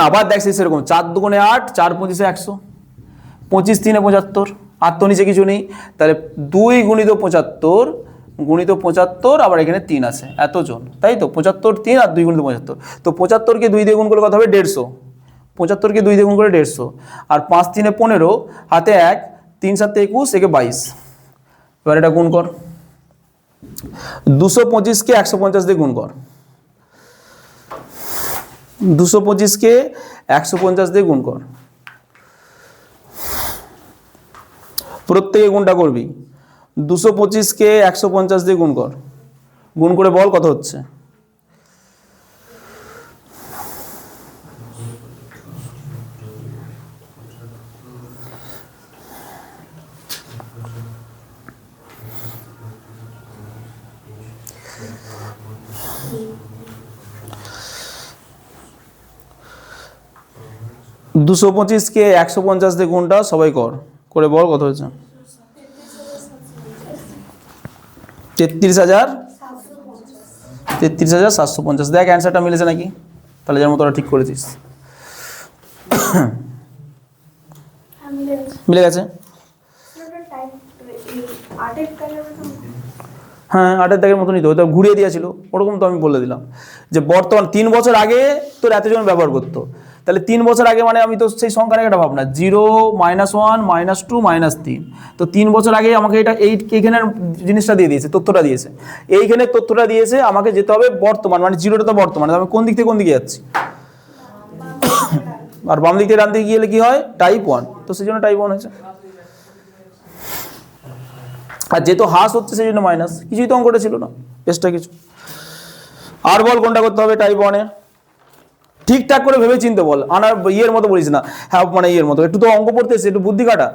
আবার দেখছি সেরকম 4 2 8, 4 25 100, 25 3 75, আর তো নিচে কিছু নেই, তাহলে 2 গুণিত 75 গুণিত 75, আবার এখানে 3 আছে, এত জন, তাই তো? 75 3 আর 2 গুণিত 75, তো 75কে 2 দিয়ে গুণ করলে কত হবে? 150, 75কে 2 দিয়ে গুণ করে 150, আর 5 3 15, হাতে 1, 3 7 21, একে 22। এবার এটা গুণ কর, 225কে 150 দিয়ে গুণ কর, 225কে 150 দিয়ে গুণ কর, প্রত্যেকে গুণটা করবি। 225কে 150 দিয়ে গুণ কর, গুণ করে বল কত হচ্ছে। দুশো 25কে 150 দিয়ে গুণটা সবাই কর, করে বল কত হয়েছে। 33,750। দেখ অ্যান্সারটা মিলেছে নাকি, তাহলে যেন তোরা ঠিক করেছিস। মিলে গেছে। হ্যাঁ 8-এর দাগের মতনই তো, ওটা ঘুরিয়ে দিয়েছিল ওরকম, তো আমি বলে দিলাম যে বর্তমান 3 বছর আগে তোর এতজন ব্যবহার করতো, তাহলে 3 বছর আগে মানে আমি তো সেই সংখ্যার একটা ভাবনা 0, -1, -2, -3, তো 3 বছর আগে আমাকে এটা এইখানের জিনিসটা দিয়ে দিয়েছে, তথ্যটা দিয়েছে, এইখানে তথ্যটা দিয়েছে, আমাকে যেতে হবে বর্তমান, মানে 0টা তো বর্তমান, আমি কোন দিক থেকে কোন দিকে যাচ্ছি, আর বাম দিক থেকে ডান দিকে গেলে কি হয়, টাইপ 1, তো সেই জন্য টাইপ 1 হয়েছে। আর যেহেতু হাস হচ্ছে সেই জন্য মাইনাস, কিছুই তো অঙ্কটা ছিল না, এক্সট্রা কিছু। আর বল কোনটা করতে হবে টাইপ 1 এর, ঠিকঠাক করে ভেবে চিনতে বল, আনার ইয়ের মতো বলিস না, হ্যাঁ মানে ইয়ের মতো, একটু তো অঙ্ক পড়তে এসে একটু বুদ্ধি কাটা।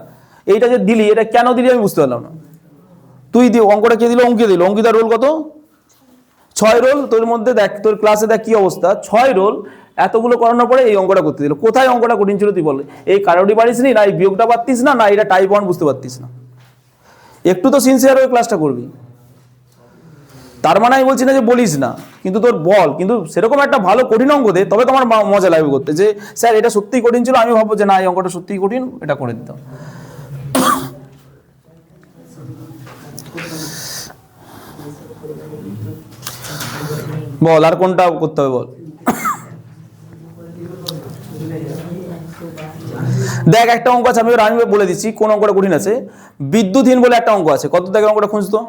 এইটা যে দিলি, এটা কেন দিলি আমি বুঝতে পারলাম না। তুই অঙ্কটা কে দিল, অঙ্কিত দিল, অঙ্কিতার রোল কত, 6 রোল, তোর মধ্যে দেখ তোর ক্লাসে দেখ কি অবস্থা, 6 রোল, এতগুলো করানোর পরে এই অঙ্কটা করতে দিল। কোথায় অঙ্কটা কঠিন ছিল তুই বল, এই কারোরই পারিস নি, না এই বিয়োগটা পারতিস না, না এটা টাইপ 1 বুঝতে পারতিস না, একটু তো সিনসিয়ার হয়ে ক্লাসটা করবি। তার মানে আমি বলছি না যে বলিস না, কিন্তু তোর বল, কিন্তু সেরকম একটা ভালো কঠিন অঙ্ক দে, তবে তোমার মজা লাগবে করতে, যে স্যার এটা সত্যিই কঠিন ছিল, আমি ভাববো যে না এই অঙ্কটা সত্যিই কঠিন, এটা করে দিতাম। বল আর কোনটা করতে হবে বল। দেখ একটা অঙ্ক আছে, আমি বলে দিচ্ছি কোন অঙ্কটা কঠিন আছে। বিদ্যুৎহীন বলে একটা অঙ্ক আছে, কত থেকে অঙ্কটা খুঁজতো।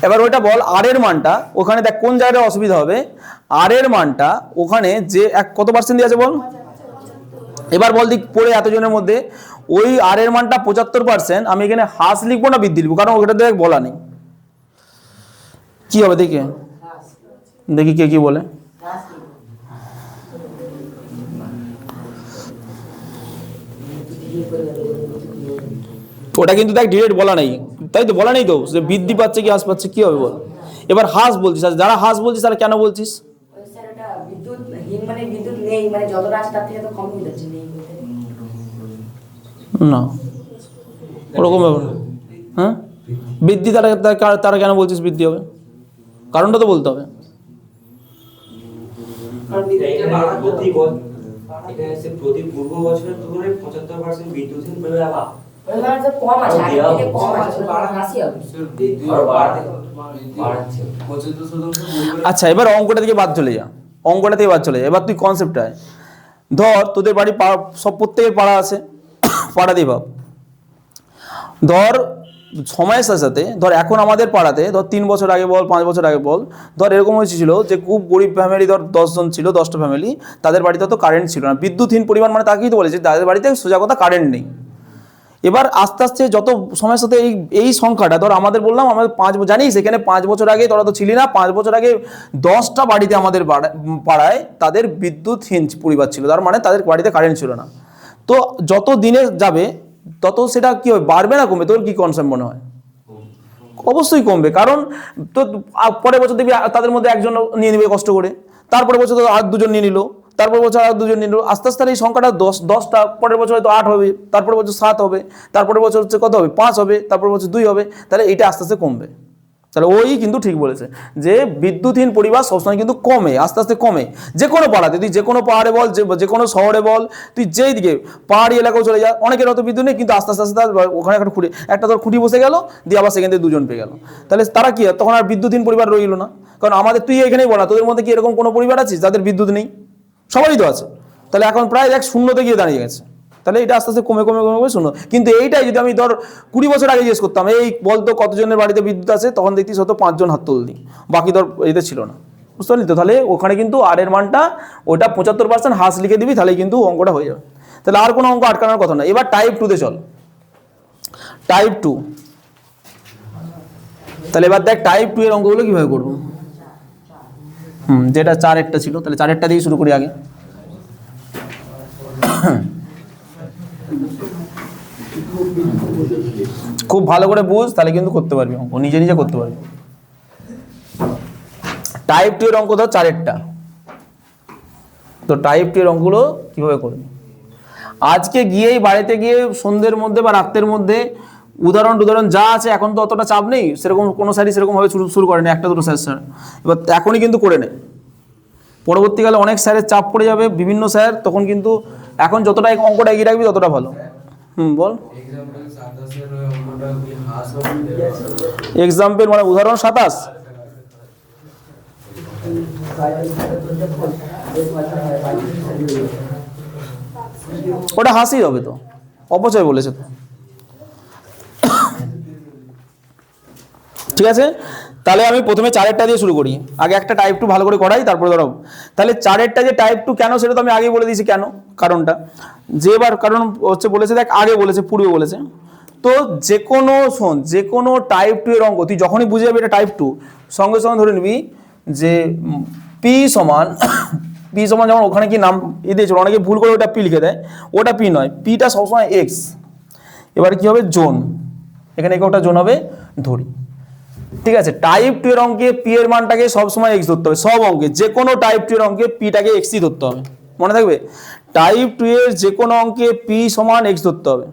এবার ওইটা বল, আর এর মানটা ওখানে দেখ কোন জায়গায় অসুবিধা হবে, আর এর মানটা ওখানে যে কত % দিয়ে আছে বল। এবার বল দিক পড়ে এতজনের মধ্যে ওই আর এর মানটা 75%, আমি এখানে হাস লিখবো না বৃদ্ধি লিখবো, কারণ ওটা দেখ বলা নেই, কি হবে দেখি, দেখি কে কি বলে। ওটা কিন্তু দেখ ডিরেক্ট বলা নেই, তাই তো বলা নেই তো, যে বৃদ্ধি পাচ্ছে কি হ্রাস পাচ্ছে, কি হবে বল। এবার হ্রাস বলছিস, আর যারা হ্রাস বলছিস তারা কেন বলছিস, না ওরকম ব্যাপার। হ্যাঁ বৃদ্ধি তারা কেন বলছিস বৃদ্ধি হবে, কারণটা তো বলতে হবে। প্রতি পূর্ব বছরের তুলনায় 75% বিদ্যুৎহীন পরিবার আচ্ছা এবার অঙ্কটা থেকে বাদ চলে যা, অঙ্কটা থেকে বাদ চলে যা, এবার তুই কনসেপ্টটা ধর, তোদের বাড়ি সব প্রত্যেকের পাড়া আছে, পাড়া দিয়ে ভাব, ধর সময়ের সাথে সাথে ধর এখন আমাদের পাড়াতে ধর 3 বছর আগে বল 5 বছর আগে বল, ধর এরকম হয়েছিল যে খুব গরিব ফ্যামিলি, ধর 10 জন ছিল, 10টা ফ্যামিলি, তাদের বাড়িতে তো কারেন্ট ছিল না, বিদ্যুৎহীন পরিবার মানে তাকেই তো বলেছে তাদের বাড়িতে সোজা কথা কারেন্ট নেই। এবার আস্তে আস্তে যত সময়ের সাথে এই সংখ্যাটা ধর আমাদের বললাম, আমাদের 5 জানিস এখানে 5 বছর আগে তোরা তো ছিলি না, 5 বছর আগে 10টা বাড়িতে আমাদের পাড়ায় তাদের বিদ্যুৎহীন পরিবার ছিল, তার মানে তাদের বাড়িতে কারেন্ট ছিল না। তো যত দিনে যাবে তত সেটা কি হবে, বাড়বে না কমবে, তোর কি কনসেপ্ট মনে হয়? অবশ্যই কমবে, কারণ তো পরের বছর দেখবি তাদের মধ্যে একজন নিয়ে নেবে কষ্ট করে, তারপরে বছর তো আর 2জন নিয়ে নিল, তারপর বছর আর 2জন নিল, আস্তে আস্তে এই সংখ্যাটা 10টা, পরের বছর হয়তো 8 হবে, তারপরে বছর 7 হবে, তারপরের বছর হচ্ছে কত হবে 5 হবে, তারপর বছর 2 হবে, তাহলে এটা আস্তে আস্তে কমবে। তাহলে ওই কিন্তু ঠিক বলেছে যে বিদ্যুৎহীন পরিবার সবসময় কিন্তু কমে, আস্তে আস্তে কমে, যে কোনো পাড়াতে, তুই যে কোনো পাহাড়ে বল, যে কোনো শহরে বল, তুই যেই দিকে পাহাড়ি এলাকাও চলে যা, অনেকের অত বিদ্যুৎ নেই, কিন্তু আস্তে আস্তে আস্তে ওখানে একটা তোর খুঁটি বসে গেল, দিয়ে আবার সেখান থেকে 2জন পেয়ে গেল, তাহলে তারা কি তখন আর বিদ্যুৎহীন পরিবার রইল না। কারণ আমাদের তুই এখানেই বলা, তোদের মধ্যে কি এরকম কোনো পরিবার আছিস যাদের বিদ্যুৎ নেই? সবারই তো আছে, তাহলে এখন প্রায় দেখ শূন্যতে গিয়ে দাঁড়িয়ে গেছে, তাহলে এটা আস্তে আস্তে কমে কমে কমে কমে শূন্য। কিন্তু এইটাই যদি আমি ধর 20 বছর আগে জিজ্ঞেস করতাম এই বলতো কতজনের বাড়িতে বিদ্যুৎ আছে, তখন দেখতিস হয়তো 5 জন হাত তুলতি, বাকি ধর এতে ছিল না, বুঝতে পারলি তো? তাহলে ওখানে কিন্তু আর এর মানটা ওটা 75% হাস লিখে দিবি, তাহলে কিন্তু অঙ্কটা হয়ে যাবে। তাহলে আর কোনো অঙ্ক আটকানোর কথা না। এবার টাইপ 2 তে চল। টাইপ 2, তাহলে এবার দেখ টাইপ 2 এর অঙ্কগুলো কিভাবে করবো। যেটা 4-1টা ছিল, তাহলে 4-1টা দিয়ে শুরু করি আগে। খুব ভালো করে বুঝ, তাহলে কিন্তু করতে পারবি অঙ্ক, নিজে নিজে করতে পারবি। টাইপ 2 এর অঙ্ক ধর 4-1টা। তো টাইপ 2 এর অঙ্কগুলো কিভাবে করবি, আজকে গিয়েই বাড়িতে গিয়ে সন্ধ্যের মধ্যে বা রাতের মধ্যে উদাহরণ যা আছে, এখন তো অতটা চাপ নেই, সেরকম কোনো স্যারই সেরকমভাবে শুরু করেনি, একটা দুটো স্যার এবার এখনই কিন্তু করে নে। পরবর্তীকালে অনেক স্যারের চাপ পড়ে যাবে, বিভিন্ন স্যার, তখন কিন্তু এখন যতটা অঙ্কটা এগিয়ে রাখবি ততটা ভালো। বল এক্সাম্পল মানে উদাহরণ 27, ওটা হাসি হবে তো, অপচয় বলেছে তো। ঠিক আছে, তাহলে আমি প্রথমে 4-1টা দিয়ে শুরু করি, আগে একটা টাইপ 2 ভালো করে করাই, তারপরে ধরো। তাহলে 4-1টা যে টাইপ 2 কেন, সেটা তো আমি আগেই বলে দিয়েছি কেন, কারণটা যে এবার কারণ হচ্ছে বলেছে, দেখ আগে বলেছে, পূর্বে বলেছে। তো যে কোনো টাইপ 2 এর অঙ্ক তুই যখনই বুঝে যাবি এটা টাইপ 2, সঙ্গে সঙ্গে ধরে নিবি যে পি সমান যেমন ওখানে কি নাম দিয়েছিল, অনেকে ভুল করে ওটা পি লিখে দেয়, ওটা পি নয়, পিটা সবসময় এক্স। এবার কি হবে, জোন, এখানে একটা জোন হবে, ধরি। ঠিক আছে, টাইপ 2 এর অঙ্কে পি এর মানটাকে সবসময় এক্স ধরতে হবে, সব অঙ্কে, যে কোনো টাইপ 2 এর অঙ্কে পিটাকে এক্সই ধরতে হবে, মনে থাকবে। টাইপ 2 এর যে কোনো অঙ্কে পি সমান এক্স ধরতে হবে।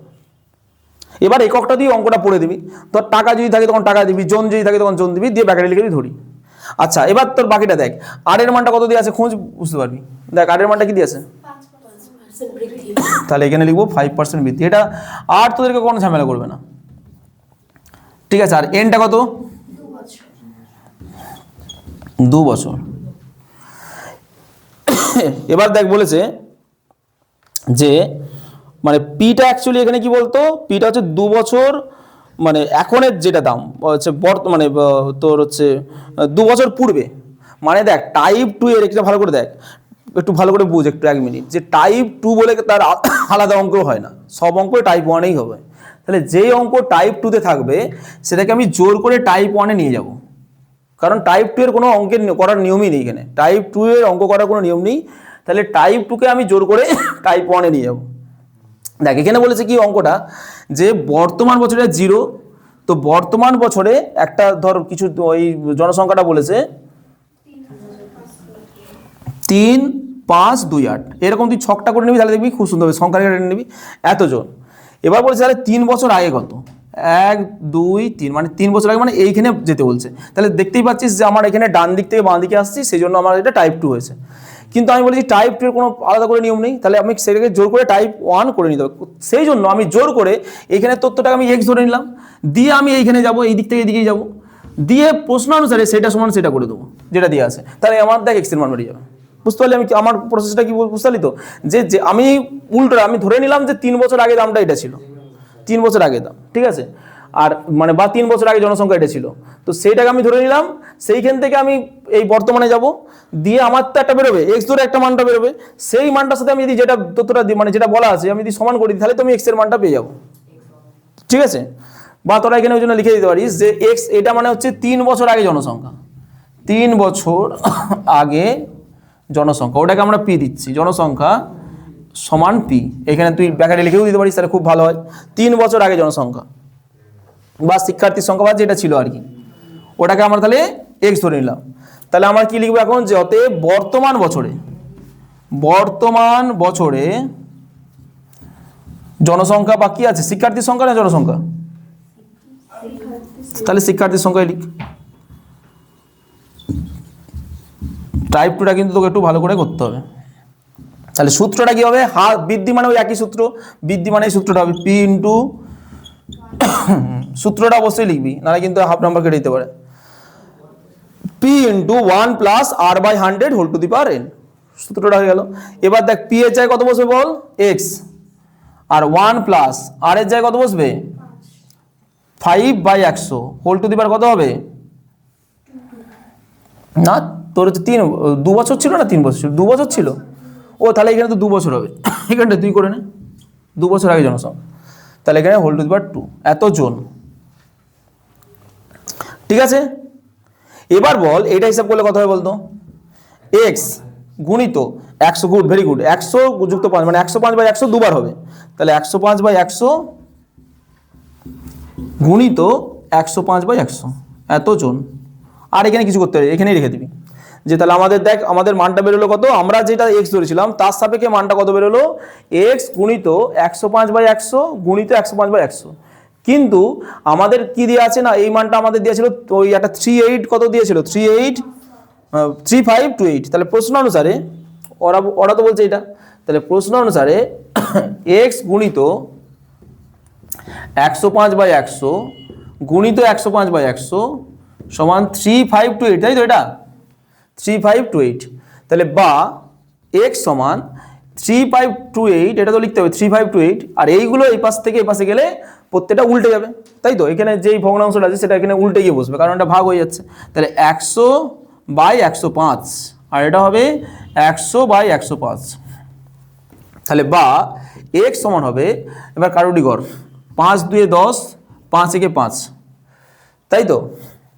এবার এককটা দিয়ে অঙ্কটা পড়ে দিবি, তোর টাকা যদি থাকে তখন টাকা দিবি, জোন যদি থাকে তখন জোন দিবি, দিয়ে ব্যাকেটে লিখে দিবি ধরি। আচ্ছা, এবার তোর বাকিটা দেখ, আর এর মানটা কত দিয়ে আছে খোঁজ, বুঝতে পারবি। দেখ আর এর মানটা কি দিয়ে আছে, তাহলে এখানে লিখবো 5% বৃদ্ধি, এটা আর তোদেরকে কোনো ঝামেলা করবে না। ঠিক আছে, আর এনটা কত, 2 বছর। এবার দেখ বলেছে যে মানে পিটা অ্যাকচুয়ালি এখানে কি বলতো, পিটা হচ্ছে 2 বছর, মানে এখনের যেটা দাম হচ্ছে মানে তোর হচ্ছে 2 বছর পূর্বে। মানে দেখ টাইপ 2 এর একটা ভালো করে দেখ, একটু ভালো করে বুঝ একটু 1 মিনিট, যে টাইপ 2 বলে তার আলাদা অঙ্ক হয় না, সব অঙ্ক টাইপ 1-এই হবে। তাহলে যেই অঙ্ক টাইপ 2-তে থাকবে সেটাকে আমি জোর করে টাইপ 1-এ নিয়ে যাব, কারণ টাইপ 2 এর কোনো অঙ্কের করার নিয়মই নেই এখানে, টাইপ 2 এর অঙ্ক করার কোনো নিয়ম নেই। তাহলে টাইপ 2-কে আমি জোর করে টাইপ 1-এ নিয়ে যাব। দেখ এখানে বলেছে কি অঙ্কটা, যে বর্তমান বছরে 0, তো বর্তমান বছরে একটা ধর কিছু ওই জনসংখ্যাটা বলেছে 3,5,2,8, এরকম তুই ছকটা করে নিবি, তাহলে দেখবি খুব সুন্দর হবে, সংখ্যা রেখে নিবি এতজন। এবার বলছে তাহলে 3 বছর আগে কত, 1, 2, 3, মানে 3 বছর আগে, মানে এইখানে যেতে বলছে। তাহলে দেখতেই পাচ্ছিস যে আমার এখানে ডান দিক থেকে বাঁ দিকে আসছি, সেই জন্য আমার এটা টাইপ 2 হয়েছে। কিন্তু আমি বলেছি টাইপ 2 এর কোনো আলাদা করে নিয়ম নেই, তাহলে আমি সেটাকে জোর করে টাইপ 1 করে নিতে হবে। সেই জন্য আমি জোর করে এইখানে তথ্যটাকে আমি এক্স ধরে নিলাম, দিয়ে আমি এইখানে যাব, এই দিক থেকে এদিকেই যাব, দিয়ে প্রশ্ন অনুসারে সেটা সমান সেটা করে দেবো যেটা দিয়ে আছে, তাহলে আমার দেখ এক্স এর মান বেরিয়ে যাবে। বুঝতে পারলি আমি আমার প্রসেসটা কি, বুঝতে পারলি তো? যে আমি উল্টো আমি ধরে নিলাম যে 3 বছর আগে দামটা এটা ছিল, 3 বছর আগে দাম, ঠিক আছে, আর মানে বা 3 বছর আগে জনসংখ্যা এটা ছিল, তো সেইটাকে আমি ধরে নিলাম। সেইখান থেকে আমি এই বর্তমানে যাব, দিয়ে আমার তো একটা বেরোবে, এক্স ধরে একটা মানটা বেরোবে, সেই মানটার সাথে আমি যদি যেটা তথ্যটা দিই, মানে যেটা বলা আছে আমি যদি সমান করি, তাহলে তো আমি এক্স এর মানটা পেয়ে যাবো। ঠিক আছে, বা তোরা এখানে ওই জন্য লিখে দিতে পারিস যে এক্স এটা মানে হচ্ছে 3 বছর আগে জনসংখ্যা, 3 বছর আগে জনসংখ্যা, ওটাকে আমরা পি দিচ্ছি, জনসংখ্যা সমান পি, এখানে তুই ব্যাকেটে লিখেও দিতে পারিস, তাহলে খুব ভালো হয়। 3 বছর আগে জনসংখ্যা বা শিক্ষার্থীর সংখ্যা বা যেটা ছিল আর কি, ওটাকে আমরা তাহলে এক্স ধরে নিলাম। তাহলে আমার কি লিখবো এখন, যে অতএব বর্তমান বছরে জনসংখ্যা বা কি আছে, শিক্ষার্থীর সংখ্যা না জনসংখ্যা, তাহলে শিক্ষার্থীর সংখ্যায় লিখ। টাইপ 2টা কিন্তু তোকে একটু ভালো করে করতে হবে। তাহলে সূত্রটা কি হবে, বৃদ্ধি মানে ওই একই সূত্র, বৃদ্ধি মানে এই সূত্রটা হবে পি ইন্টু, সূত্রটা অবশ্যই লিখবি, নাহলে কিন্তু হাফ নাম্বার কেটে দিতে পারে, P into 1 plus r/100 whole to the power n, সূত্রটা হয়ে গেল। এবার দেখ পি এর জায়গায় কত বসবে বল, এক্স, আর 1 প্লাস আর এর জায়গায় কত বসবে 5/100 হোল টু দি পাওয়ার কত হবে না তোর হচ্ছে 2 বছর ছিল না 3 বছর ছিল 2 বছর ছিল ও তাহলে এখানে তো 2 বছর হবে এখানটা তুই করে নে 2 বছর আগে জনসংখ্যা তাহলে এখানে হোল টু দি পাওয়ার 2 এত জন ঠিক আছে এবার বল এটা হিসাব করলে কত হবে বলতো এক্স গুণিত 100 গুড ভেরি গুড 100 যুক্ত 5 মানে 105/100 দুবার হবে তাহলে 105/100 গুণিত 105/100 এত জন আর এখানে কিছু করতে হবে এখানেই রেখে দিবি যে তাহলে আমাদের দেখ আমাদের মানটা বেরোলো কত আমরা যেটা এক্স ধরেছিলাম তার সাপেক্ষে মানটা কত বেরোলো এক্স গুণিত 105/100 গুণিত 105/100 কিন্তু আমাদের কি দেওয়া আছে না এই মানটা আমাদের দেওয়া ছিল ওই একটা 38 কত দিয়েছিল 3528 তাহলে প্রশ্ন অনুসারে ওরা তো বলছে এটা তাহলে প্রশ্ন অনুসারে এক্স গুণিত 105/100 গুণিত 105/100 সমান 3528 তাই তো এটা 3528 তাহলে বা এক্স সমান 3528 এটা তো লিখতে হবে 3528 আর এইগুলো এই পাশ থেকে এই পাশে গেলে প্রত্যেকটা উল্টে যাবে তাই তো এখানে যেই ভগ্নাংশটা আছে সেটা এখানে উল্টে গিয়ে বসবে কারণ এটা ভাগ হয়ে যাচ্ছে তাহলে 100/105 আর এটা হবে 100/105 তাহলে বা এক্স সমান হবে এবার কারোটি গড় 5 2 10 5 1 5 তাই তো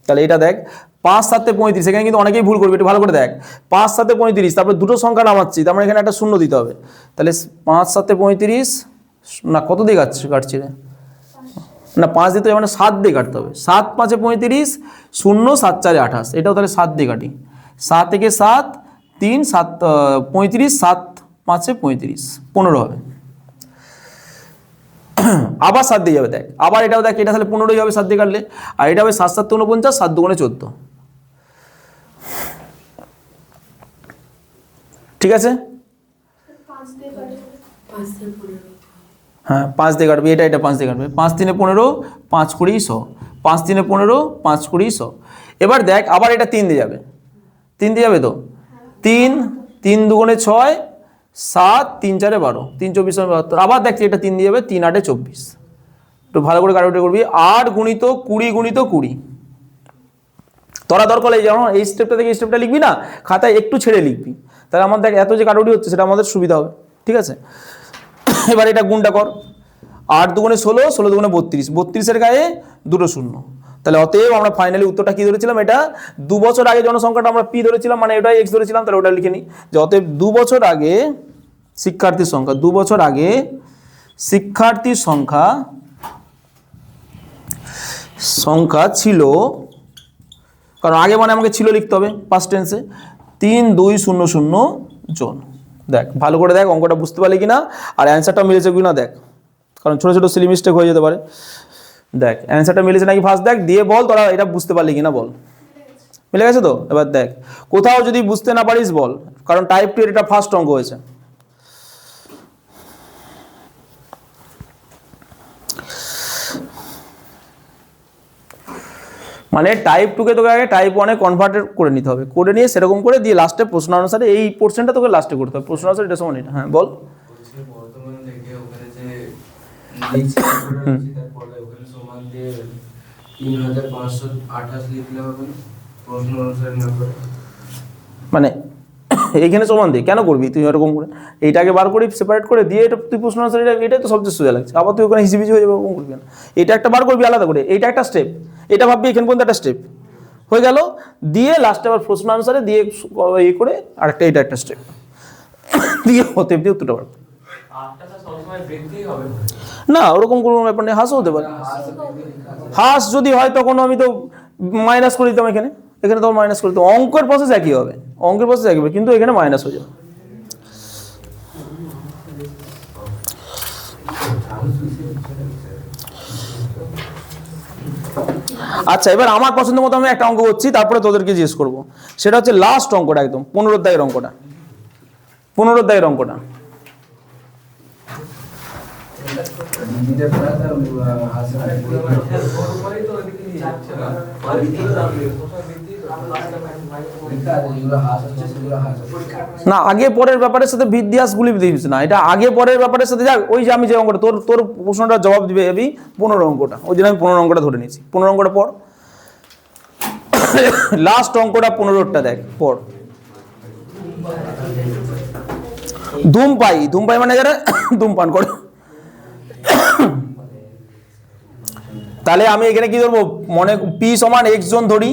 তাহলে এটা দেখ 5 7 35 এখানে কিন্তু অনেকেই ভুল করবে একটু ভালো করে দেখ 5 7 35 তারপরে দুটো সংখ্যা নামাচ্ছি তার মানে এখানে একটা শূন্য দিতে হবে তাহলে 5 7 35 না কত দিয়ে কাটছি রে না 5 দিতে হবে মানে 7 দিয়ে কাটতে হবে 7 5 35 0 7 4 28 এটাও তাহলে 7 দিয়ে কাটি 7 থেকে 7 3 7 35 7 5 35 15 হবে আবার 7 দিয়ে যাবে দেখ আবার এটাও দেখ এটা তাহলে 15ই হবে 7 দিয়ে কাটলে আর এটা হবে 7 7 49 7 2 14 ঠিক আছে হ্যাঁ 5 দিয়ে কাটবে এটা 5 দিয়ে কাটবে 5 3 15 5 20 100 5 3 15 5 20 100 এবার দেখ আবার এটা 3 দিয়ে যাবে 3 দিয়ে যাবে তো 3 3 2 6 7 3 4 12 3 24 72 আবার দেখছি এটা 3 দিয়ে যাবে 3 8 24 একটু ভালো করে কাটাকুটি করবি 8 গুণিত 20 গুণিত 20 তোরা দরকার এই যেমন এই স্টেপটা থেকে এই স্টেপটা লিখবি না খাতায় একটু ছেড়ে লিখবি তাহলে আমার দেখ এত যে কাটাকুটি হচ্ছে সেটা আমাদের সুবিধা হবে ঠিক আছে এবার এটা গুণটা কর 8 দুগুণে 16 16 দুগুণে 32 32 এর গায়ে দুটো শূন্য তাহলে অতএব আমরা ফাইনালি উত্তরটা কি ধরেছিলাম এটা 2 বছর আগে জনসংখ্যাটা আমরা পি ধরেছিলাম মানে এটাই এক্স ধরেছিলাম তাহলে ওটা লিখে নিই যে অতএব 2 বছর আগে শিক্ষার্থীর সংখ্যা 2 বছর আগে শিক্ষার্থীর সংখ্যা ছিল কারণ আগে মানে আমাকে ছিল লিখতে হবে পাস্ট টেন্সে 3200 জন দেখ ভালো করে দেখ অঙ্কটা বুঝতে পারলি কিনা আর অ্যান্সারটা মিলেছে কিনা দেখ কারণ ছোটো ছোটো সিলি মিস্টেক হয়ে যেতে পারে দেখ অ্যান্সারটা মিলেছে নাকি ফার্স্ট দেখ দিয়ে বল তোরা এটা বুঝতে পারলি কিনা বল মিলে গেছে তো এবার দেখ কোথাও যদি বুঝতে না পারিস বল কারণ টাইপ 2 এর এটা ফার্স্ট অঙ্ক হয়েছে মানে টাইপ 2 কে তোকে আগে টাইপ 1 এ কনভার্টেড করে নিতে হবে করে নিয়ে সেরকম করে দিয়ে লাস্টে প্রশ্ন অনুসারে এই পোরশনটা তোকে লাস্টে করতে হবে প্রশ্ন অনুসারে এটা সমান এটা হ্যাঁ বল বর্তমানে দেখে ওখানে যে লিখছি তারপরে ওখানে সমান দিয়ে 3528 লিখলে হবে প্রশ্ন অনুসারে না করে মানে এইখানে সমান দিয়ে কেন করবি তুই এরকম করে এইটাকে বার করে সেপারেট করে দিয়ে এটা তুই প্রশ্ন অনুসারে এটাই তো সবচেয়ে সোজা লাগছে আবার তুই ওখানে হিসিবিজি হয়ে যাবে ওরকম করবি না এটা একটা বার করবি আলাদা করে এইটা একটা স্টেপ এটা ভাববি এখানে পর্যন্ত একটা স্টেপ হয়ে গেল দিয়ে লাস্টে আবার প্রশ্ন অনুসারে দিয়ে ইয়ে করে আরেকটা এটা একটা স্টেপ দিয়ে হতে দিয়ে উত্তরটা বার না ওরকম কোনো ব্যাপার নেই হাসও হতে পারে হাস যদি হয় তখন আমি তো মাইনাস করে দিতাম এখানে এখানে তো মাইনাস করে দিতাম অঙ্কের প্রসেস একই হবে অঙ্কের প্রসেস একই হবে কিন্তু এখানে মাইনাস হয়ে যাবে আচ্ছা এবার আমার পছন্দ মতো আমি একটা অঙ্ক করছি তারপরে তোদেরকে জিজ্ঞেস করবো সেটা হচ্ছে লাস্ট অঙ্কটা একদম 15 অধ্যায়ের অঙ্কটা 15 অধ্যায়ের অঙ্কটা না, আগে পরের ব্যাপারের সাথে ভিত্তিহাসগুলি দিস না, এটা আগে পরের ব্যাপারের সাথে যাক। ওই যে আমি যে অঙ্কটা তোর তোর প্রশ্নটা জবাব দিবে এবি 15 অঙ্কটা, ওই জন্য আমি 15 অঙ্কটা ধরে নিয়েছি। 15 অঙ্কটা পড়, লাস্ট অঙ্কটা 15টা দেখ পড়। ধূমপাই, ধূমপাই মানে যারা ধূমপান করে। তাহলে আমি এখানে কি ধরবো, মনে পি সমান x জন ধরি,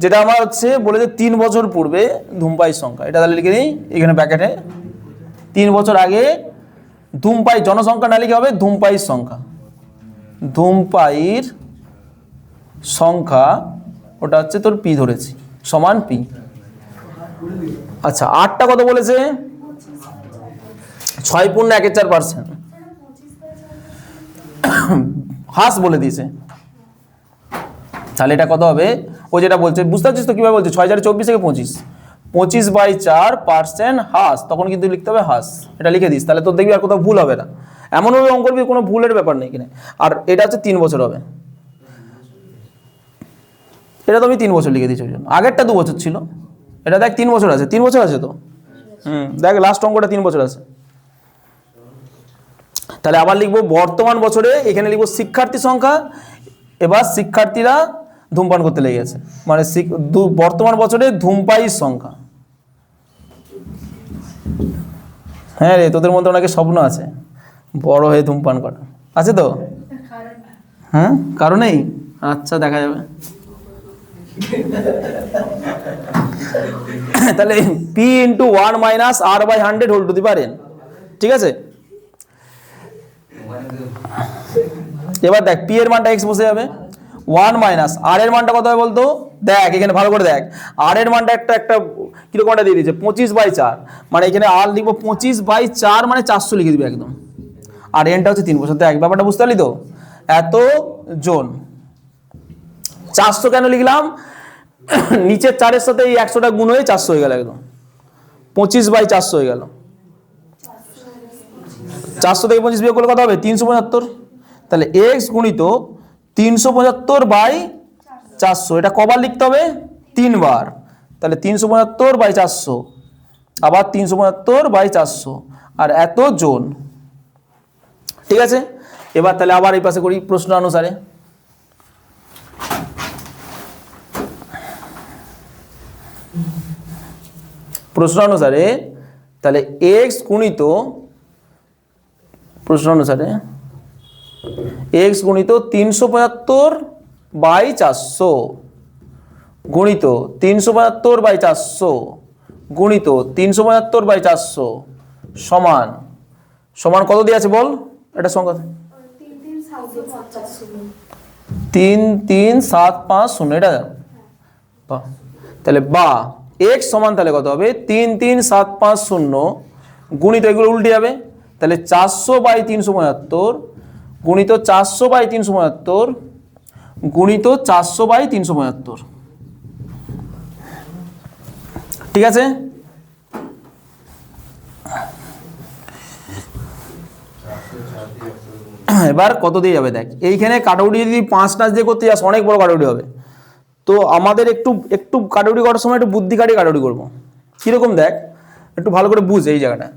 যেটা আমার হচ্ছে বলেছে 3 বছর পূর্বে ধূমপাই সংখ্যা, এটা তাহলে লিখে দিই এখানে ব্র্যাকেটে। 3 বছর আগে ধূমপাই জনসংখ্যা না লিখে হবে ধূমপাইয়ের সংখ্যা, ধূমপাইয়ের সংখ্যা ওটা হচ্ছে তোর পি ধরেছি সমান পি। আচ্ছা 8টা কত বলেছে, 6.14%। হাস বলে দিয়েছে, তাহলে এটা কত হবে, ও যেটা বলছে বুঝতে পারছিস তো কিভাবে বলছে, 6,024 থেকে 25, 25/4% হাস, তখন কিন্তু লিখতে হবে হাস, এটা লিখে দিস, তাহলে তোর দেখবি আর কোথাও ভুল হবে না। এমনভাবে অঙ্ক করবি কোনো ভুলের ব্যাপার নেই কিনা। আর এটা হচ্ছে 3 বছর হবে, এটা তো আমি 3 বছর লিখে দিয়েছি, ওই জন্য আগেরটা 2 বছর ছিল, এটা দেখ 3 বছর আছে, 3 বছর আছে তো, দেখ লাস্ট অঙ্কটা 3 বছর আছে। তাহলে আবার লিখবো বর্তমান বছরে, এখানে লিখবো শিক্ষার্থী সংখ্যা, এবার শিক্ষার্থীরা ধূমপান করতে লেগে গেছে, মানে বর্তমান বছরে ধূমপায়ীর সংখ্যা। হ্যাঁ রে, তোদের মধ্যে অনেকে স্বপ্ন আছে বড় হয়ে ধূমপান করা, আছে তো? হ্যাঁ, কারণেই আচ্ছা দেখা যাবে। তাহলে P into 1 minus r/100 whole to the power n, ঠিক আছে। এবার দেখ পি এর মানটা x বসে যাবে, 1 মাইনাস আর এর মানটা কত হবে বলতো, দেখ এখানে ভালো করে দেখ, আর এর মানটা একটা কিরকমটা দিয়ে দিয়েছে 25/4, মানে এখানে আর লিখবো 25/4 মানে 400 লিখে দিবি একদম, আর এনটা হচ্ছে 3 বছর। দেখ ব্যাপারটা বুঝতে পারলি তো, এত জন 400 কেন লিখলাম, নিচের 4-এর সাথে এই 100টা গুণ হয়ে 400 হয়ে গেল, একদম 25/400 হয়ে গেল। 400 থেকে 25 বিয়োগ করলে কত হবে, 375। তাহলে x গুণিত 375/400, এটা কবার লিখতে হবে, 3 বার। তাহলে 375/400, আবার 375/400, আর এত জন, ঠিক আছে। এবার তাহলে আবার এই পাশে করি প্রশ্ন অনুসারে। প্রশ্ন অনুসারে তাহলে x গুণিত, প্রশ্ন অনুসারে x গুণিত 375/400 গুণিত 375/400 গুণিত 375/400 সমান সমান কত দিয়ে আছে বল, এটা সংখ্যা 33750, এটা তাহলে বা x সমান তাহলে কত হবে 33750 গুণিত, এগুলো উল্টে যাবে, তাহলে 400/375 গুণিত 400/375 গুণিত 400/375, ঠিক আছে। এবার কত দিয়ে যাবে দেখ, এইখানে কাটাকুটি যদি 5 দিয়ে করতে যাস অনেক বড় কাটাকুটি হবে, তো আমাদের একটু কাটাকুটি করার সময় একটু বুদ্ধি কাটিয়ে কাটাকুটি করবো। কীরকম দেখ একটু ভালো করে বুঝ এই জায়গাটা।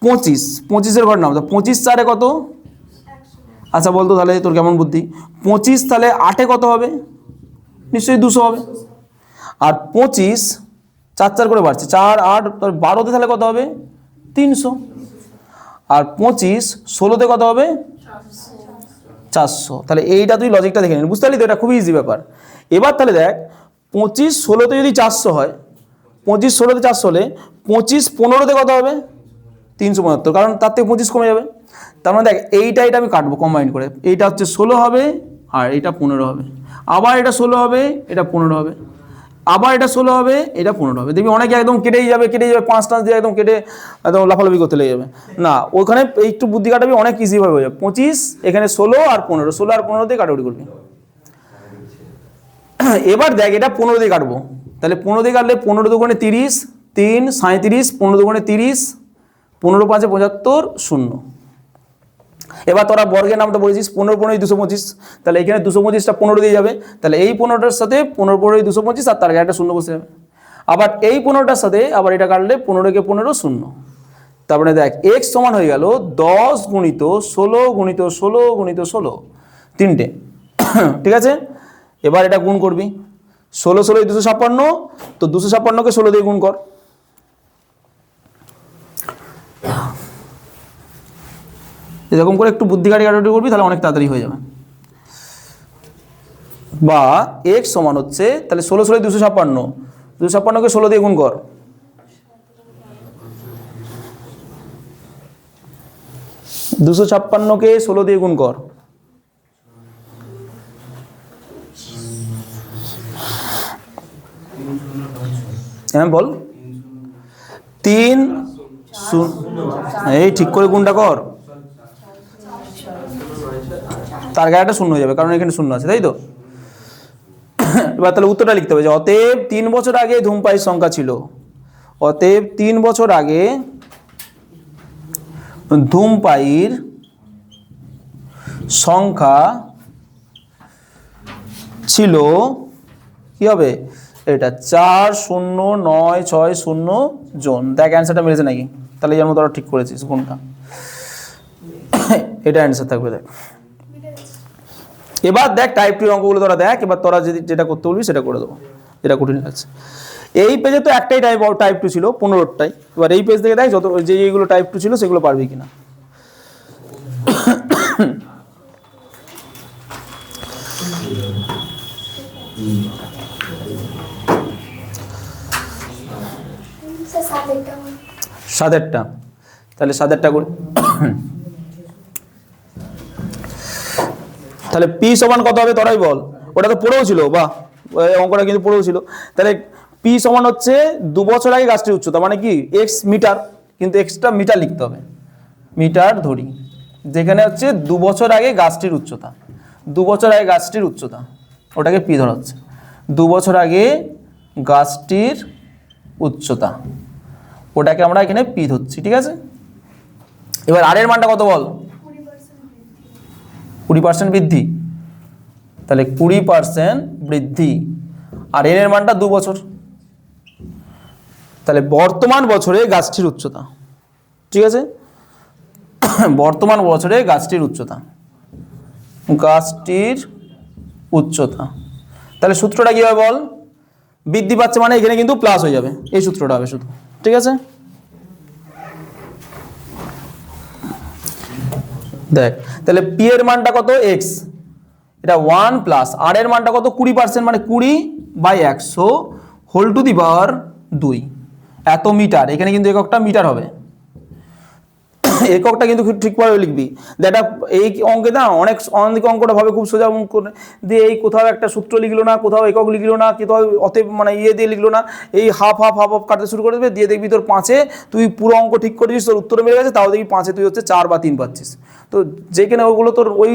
25-25-এর ঘর নাম, 25/4 কত, আচ্ছা বলতো তাহলে তোর কেমন বুদ্ধি, 25 তাহলে 8-এ কত হবে, নিশ্চয়ই 200 হবে, আর 25 4 করে বাড়ছে, 4 8 তোর 12-তে তাহলে কত হবে 300, আর 25 16-তে কত হবে 400। তাহলে এইটা তুই লজিকটা দেখে নিন, বুঝতে পারলি তো, এটা খুবই ইজি ব্যাপার। এবার তাহলে দেখ 25 16-তে যদি 400 হয়, 25 16-তে 400 হলে 25 15-তে কত হবে 375, কারণ তার থেকে 25 কমে যাবে। তার মানে দেখ এটা আমি কাটবো কম্বাইন করে, এইটা হচ্ছে 16 হবে আর এটা 15 হবে, আবার এটা 16 হবে এটা 15 হবে, আবার এটা 16 হবে এটা 15 হবে। দেখবি অনেকে একদম কেটেই যাবে 5 দিয়ে একদম কেটে একদম লাফালাফি করতে লেগে যাবে, না ওখানে একটু বুদ্ধি কাটাবি, অনেক ইজিভাবে হয়ে যাবে। 25 এখানে 16 আর 15, 16 আর 15 দিয়ে কাটাকুটি করবি। এবার দেখ এটা 15 দিয়ে কাটবো, তাহলে 15 দিয়ে কাটলে 15 দুগুণে 30, 3 37, 15 দুগুণে 30, 15 5 75, 0। এবার তোরা বর্গের নামটা বলেছিস 15 15 225, তাহলে এখানে 225টা 15 দিয়ে যাবে, তাহলে এই 15টার সাথে 15 15 225 আর তার আগে একটা শূন্য বসে যাবে। আবার এই 15টার সাথে আবার এটা কাটলে 15 কে 15 শূন্য। তারপরে দেখ x সমান হয়ে গেল 10 গুণিত 16 গুণিত 16 গুণিত 16, তিনটে। ঠিক আছে, এবার এটা গুণ করবি, 16 16 256, তো 256কে 16 দিয়ে গুণ কর। এরকম করে একটু বুদ্ধি কাটাকাটি করবি, তাহলে অনেক তাড়াতাড়ি হয়ে যাবে। বা x সমান হচ্ছে তাহলে 16 16 256, 256কে 16 দিয়ে গুণ কর, 256কে 16 দিয়ে গুণ কর, হ্যাঁ বল, 3 এই ঠিক করে গুণটা কর, তার গায়ে একটা শূন্য হয়ে যাবে কারণ এখানে শূন্য আছে, তাই তো। এবার তাহলে উত্তরটা লিখতে হবে যে অতএব 3 বছর আগে ধূমপায়ীর সংখ্যা ছিল, অতএব 3 বছর আগে ধূমপায়ীর সংখ্যা ছিল, কি হবে এটা 40960 জন। দেখ অ্যান্সারটা মিলেছে নাকি, তাহলে এর মতো ঠিক করেছিস কোনটা, এটা অ্যান্সার থাকবে। দেখ এবার দেখ টাইপ 2 অঙ্কগুলো তোরা দেখ, এবার তোরা যদি যেটা করতে বলবি সেটা করে দেবো, এটা কঠিন লাগছে। এই পেজে তো একটাই টাইপ 2 ছিল 15টাই, এবার এই পেজ থেকে দেখ যত যেগুলো টাইপ 2 ছিল সেগুলো পারবি কিনা। সাতেরটা, তাহলে সাতেরটা করি। তাহলে পি সমান কত হবে তোরাই বল, ওটা তো পড়েও ছিল, বা অঙ্কটা কিন্তু পড়েও ছিল। তাহলে পি সমান হচ্ছে 2 বছর আগে গাছটির উচ্চতা, মানে কি এক্স মিটার, কিন্তু এক্সটা মিটার লিখতে হবে, মিটার ধরি, যেখানে হচ্ছে 2 বছর আগে গাছটির উচ্চতা, 2 বছর আগে গাছটির উচ্চতা, ওটাকে পি ধরা হচ্ছে, 2 বছর আগে গাছটির উচ্চতা, ওটাকে আমরা এখানে পি ধরছি। ঠিক আছে, এবার আর এর মানটা কত বল, 20% বৃদ্ধি, তাহলে 20% বৃদ্ধি, আর এন এর মানটা 2 বছর, তাহলে বর্তমান বছরে গাছটির উচ্চতা। ঠিক আছে, বর্তমান বছরে গাছটির উচ্চতা, গাছটির উচ্চতা, তাহলে সূত্রটা কি হবে বল, বৃদ্ধি পাচ্ছে মানে এখানে কিন্তু প্লাস হয়ে যাবে, এই সূত্রটা হবে শুধু। ঠিক আছে, দেখ তাহলে পি এর মানটা কত এক্স, এটা 1 প্লাস আর এর মানটা কত 20%, মানে 20/100 হোল টু দি পাওয়ার 2, এত মিটার, এখানে কিন্তু এককটা মিটার হবে, এককটা কিন্তু ঠিকভাবে লিখবি। যেটা এই অঙ্কে না অনেক অঙ্কটা ভাবে খুব সোজা দিয়ে এই কোথাও একটা সূত্র লিখলো না, কোথাও একক লিখলো না, কোথাও অতএব মানে ইয়ে দিয়ে লিখলো না, এই হাফ হাফ হাফ হাফ কাটতে শুরু করে দেবে, দিয়ে দেখবি তোর 5-এ তুই পুরো অঙ্ক ঠিক করেছিস, তোর উত্তরে মিলে গেছে, তাও দেখবি 5-এ তুই হচ্ছে 4 বা 3 পাচ্ছিস। তো যেখানে ওগুলো তোর ওই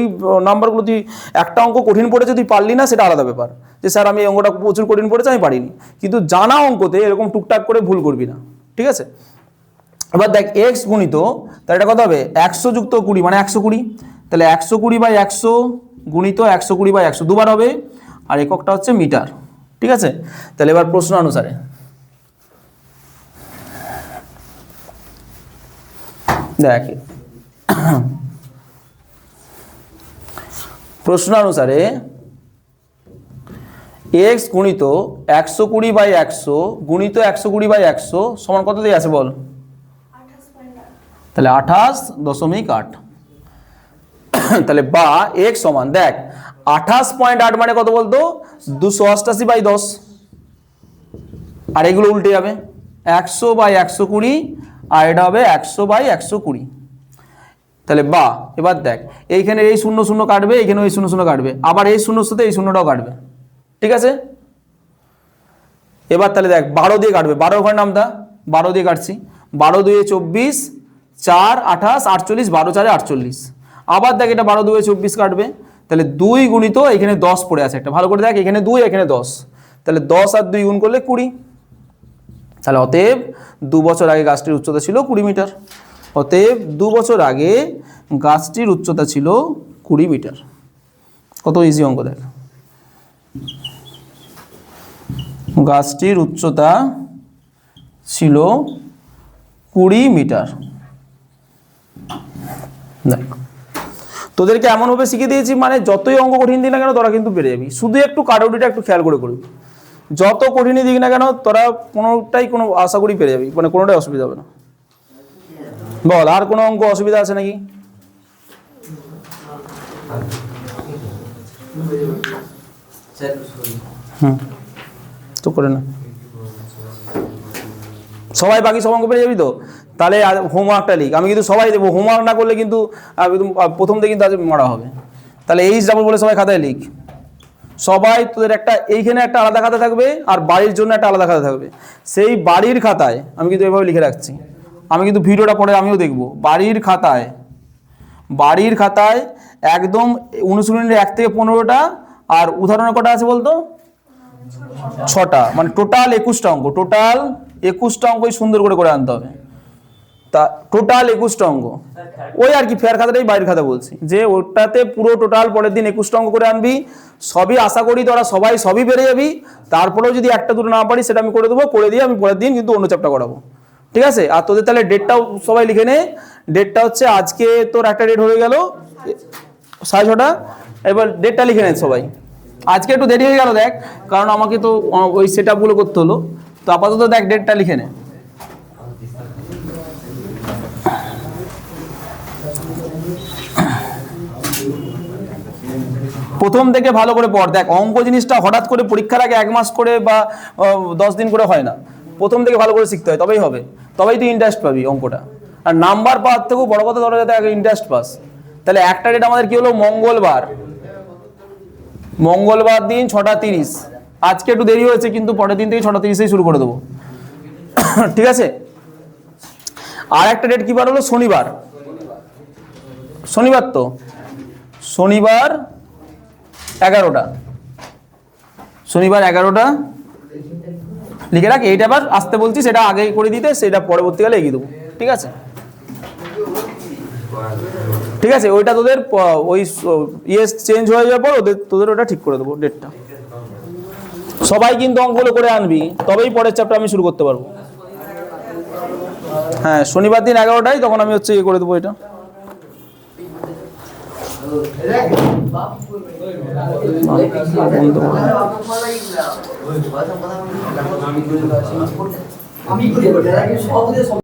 নাম্বারগুলো তুই একটা অঙ্ক কঠিন পড়েছে তুই পারলি না, সেটা আলাদা ব্যাপার, যে স্যার আমি এই অঙ্কটা প্রচুর কঠিন পড়েছে আমি পারিনি, কিন্তু জানা অঙ্কতে এরকম টুকটাক করে ভুল করবি না। ঠিক আছে, এবার দেখ এক্স গুণিত, তাহলে এটা কত হবে 100 যুক্ত 20 মানে 120, তাহলে 120/100 গুণিত 120/100 দুবার হবে, আর এককটা হচ্ছে মিটার। ঠিক আছে, তাহলে এবার প্রশ্ন অনুসারে দেখ, প্রশ্ন অনুসারে এক্স গুণিত 120/100 গুণিত 120/100 সমান কত দিয়ে আছে বল, তাহলে 28.8, তাহলে বা x সমান দেখ 28.8 মানে কত বলতো 288/10, আর এগুলো উল্টে যাবে 100/120, আর এটা হবে 100/120, তাহলে বা এবার দেখ এইখানে এই 0 0 কাটবে, এখানে এই 0 0 কাটবে, আবার এই 0 সাথে এই 0টাও কাটবে। ঠিক আছে, এবার তাহলে দেখ 12 দিয়ে কাটবে, 12 ঘর নামটা 12 দিয়ে কাটছি, 12 2 24, 4 28 48, 12 4 48, আবার দেখ এটা 12 2 24 কাটবে, তাহলে 2 গুণিত এখানে 10 পড়ে আছে একটা, ভালো করে দেখ এখানে 2 এখানে 10, তাহলে 10 আর 2 গুণ করলে 20, তাহলে অতএব 2 বছর আগে গাছটির উচ্চতা ছিল 20 মিটার। অতএব 2 বছর আগে গাছটির উচ্চতা ছিল 20 মিটার। কত ইজি অঙ্ক দেখ। গাছটির উচ্চতা ছিল 20 মিটার। দেখ তোদেরকে এমনভাবে শিখিয়ে দিয়েছি, মানে যতই অঙ্ক কঠিন দিক না কেন তোরা কিন্তু পেরে যাবি, শুধু একটু কাটাকুটিটা একটু খেয়াল করে করবি। যত কঠিনই দিক না কেন তোরা কোনোটাই কোনো আশা করি পেরে যাবি, মানে কোনোটাই অসুবিধা হবে না। বল আর কোনো অঙ্ক অসুবিধা আছে নাকি? তো করে না সবাই, বাকি সব অঙ্ক পেরে যাবি তো? তাহলে হোমওয়ার্কটা লিখ, আমি কিন্তু সবাই দেবো, হোমওয়ার্ক না করলে কিন্তু প্রথম থেকে কিন্তু আজ মারা হবে। তাহলে এইচ ডাবল বলে সবাই খাতায় লিখ। সবাই তোদের একটা এইখানে একটা আলাদা খাতা থাকবে, আর বাড়ির জন্য একটা আলাদা খাতা থাকবে। সেই বাড়ির খাতায় আমি কিন্তু এভাবে লিখে রাখছি, আমি কিন্তু ভিডিওটা পরে আমিও দেখবো। বাড়ির খাতায় একদম অনুশীলনের 1 থেকে 15টা, আর উদাহরণের কটা আছে বলতো? 6টা, মানে টোটাল 21টা অঙ্ক। টোটাল 21টা অঙ্কই সুন্দর করে আনতে হবে। তা টোটাল 21টা অঙ্ক, ওই আর কি ফেয়ার খাতাটাই বাড়ির খাতা বলছি, যে ওটাতে পুরো টোটাল পরের দিন 21টা অঙ্ক করে আনবি। সবই আশা করি তোরা সবই পেরে যাবি। তারপরেও যদি একটা দুটো না পারি সেটা আমি করে দেবো, করে দিয়ে আমি পরের দিন কিন্তু অন্য চ্যাপ্টার করাবো, ঠিক আছে? আর তোদের তাহলে ডেটটাও সবাই লিখে নে। ডেটটা হচ্ছে আজকে তোর একটা ডেট হয়ে গেল 6:30। এবার ডেটটা লিখে নেন সবাই। আজকে একটু দেরি হয়ে গেল দেখ, কারণ আমাকে তো ওই সেট আপগুলো করতে হলো। তো আপাতত দেখ ডেটটা লিখে নে। প্রথম থেকে ভালো করে পড়। দেখ অঙ্ক জিনিসটা হঠাৎ করে পরীক্ষার আগে 1 মাস করে বা 10 দিন করে হয় না। প্রথম থেকে ভালো করে শিখতে হয়, তবেই হবে, তবেই তুই ইন্টারেস্ট পাবি অঙ্কটা। আর নাম্বার পাওয়ার থেকেও বড় কথা ধরো যাতে আগে ইন্টারেস্ট পাস। তাহলে একটা ডেট আমাদের কি হলো? মঙ্গলবার দিন 6:30। আজকে একটু দেরি হয়েছে, কিন্তু পরের দিন থেকে 6:30 শুরু করে দেবো, ঠিক আছে? আর একটা ডেট কি বার হলো? শনিবার তো শনিবার 11টা। লিখে রাখ। এইটা আবার আসতে বলছি, সেটা আগে করে দিতে, সেটা পরবর্তীকালে এগিয়ে দেবো, ঠিক আছে? ঠিক আছে, ওইটা তোদের ওই চেঞ্জ হয়ে যাওয়ার পর তোদের ওটা ঠিক করে দেবো ডেটটা। সবাই কিন্তু অঙ্কগুলো করে আনবি, তবেই পরের চ্যাপ্টার আমি শুরু করতে পারবো। হ্যাঁ, শনিবার দিন 11টায়, তখন আমি হচ্ছে ইয়ে করে দেবো এটা।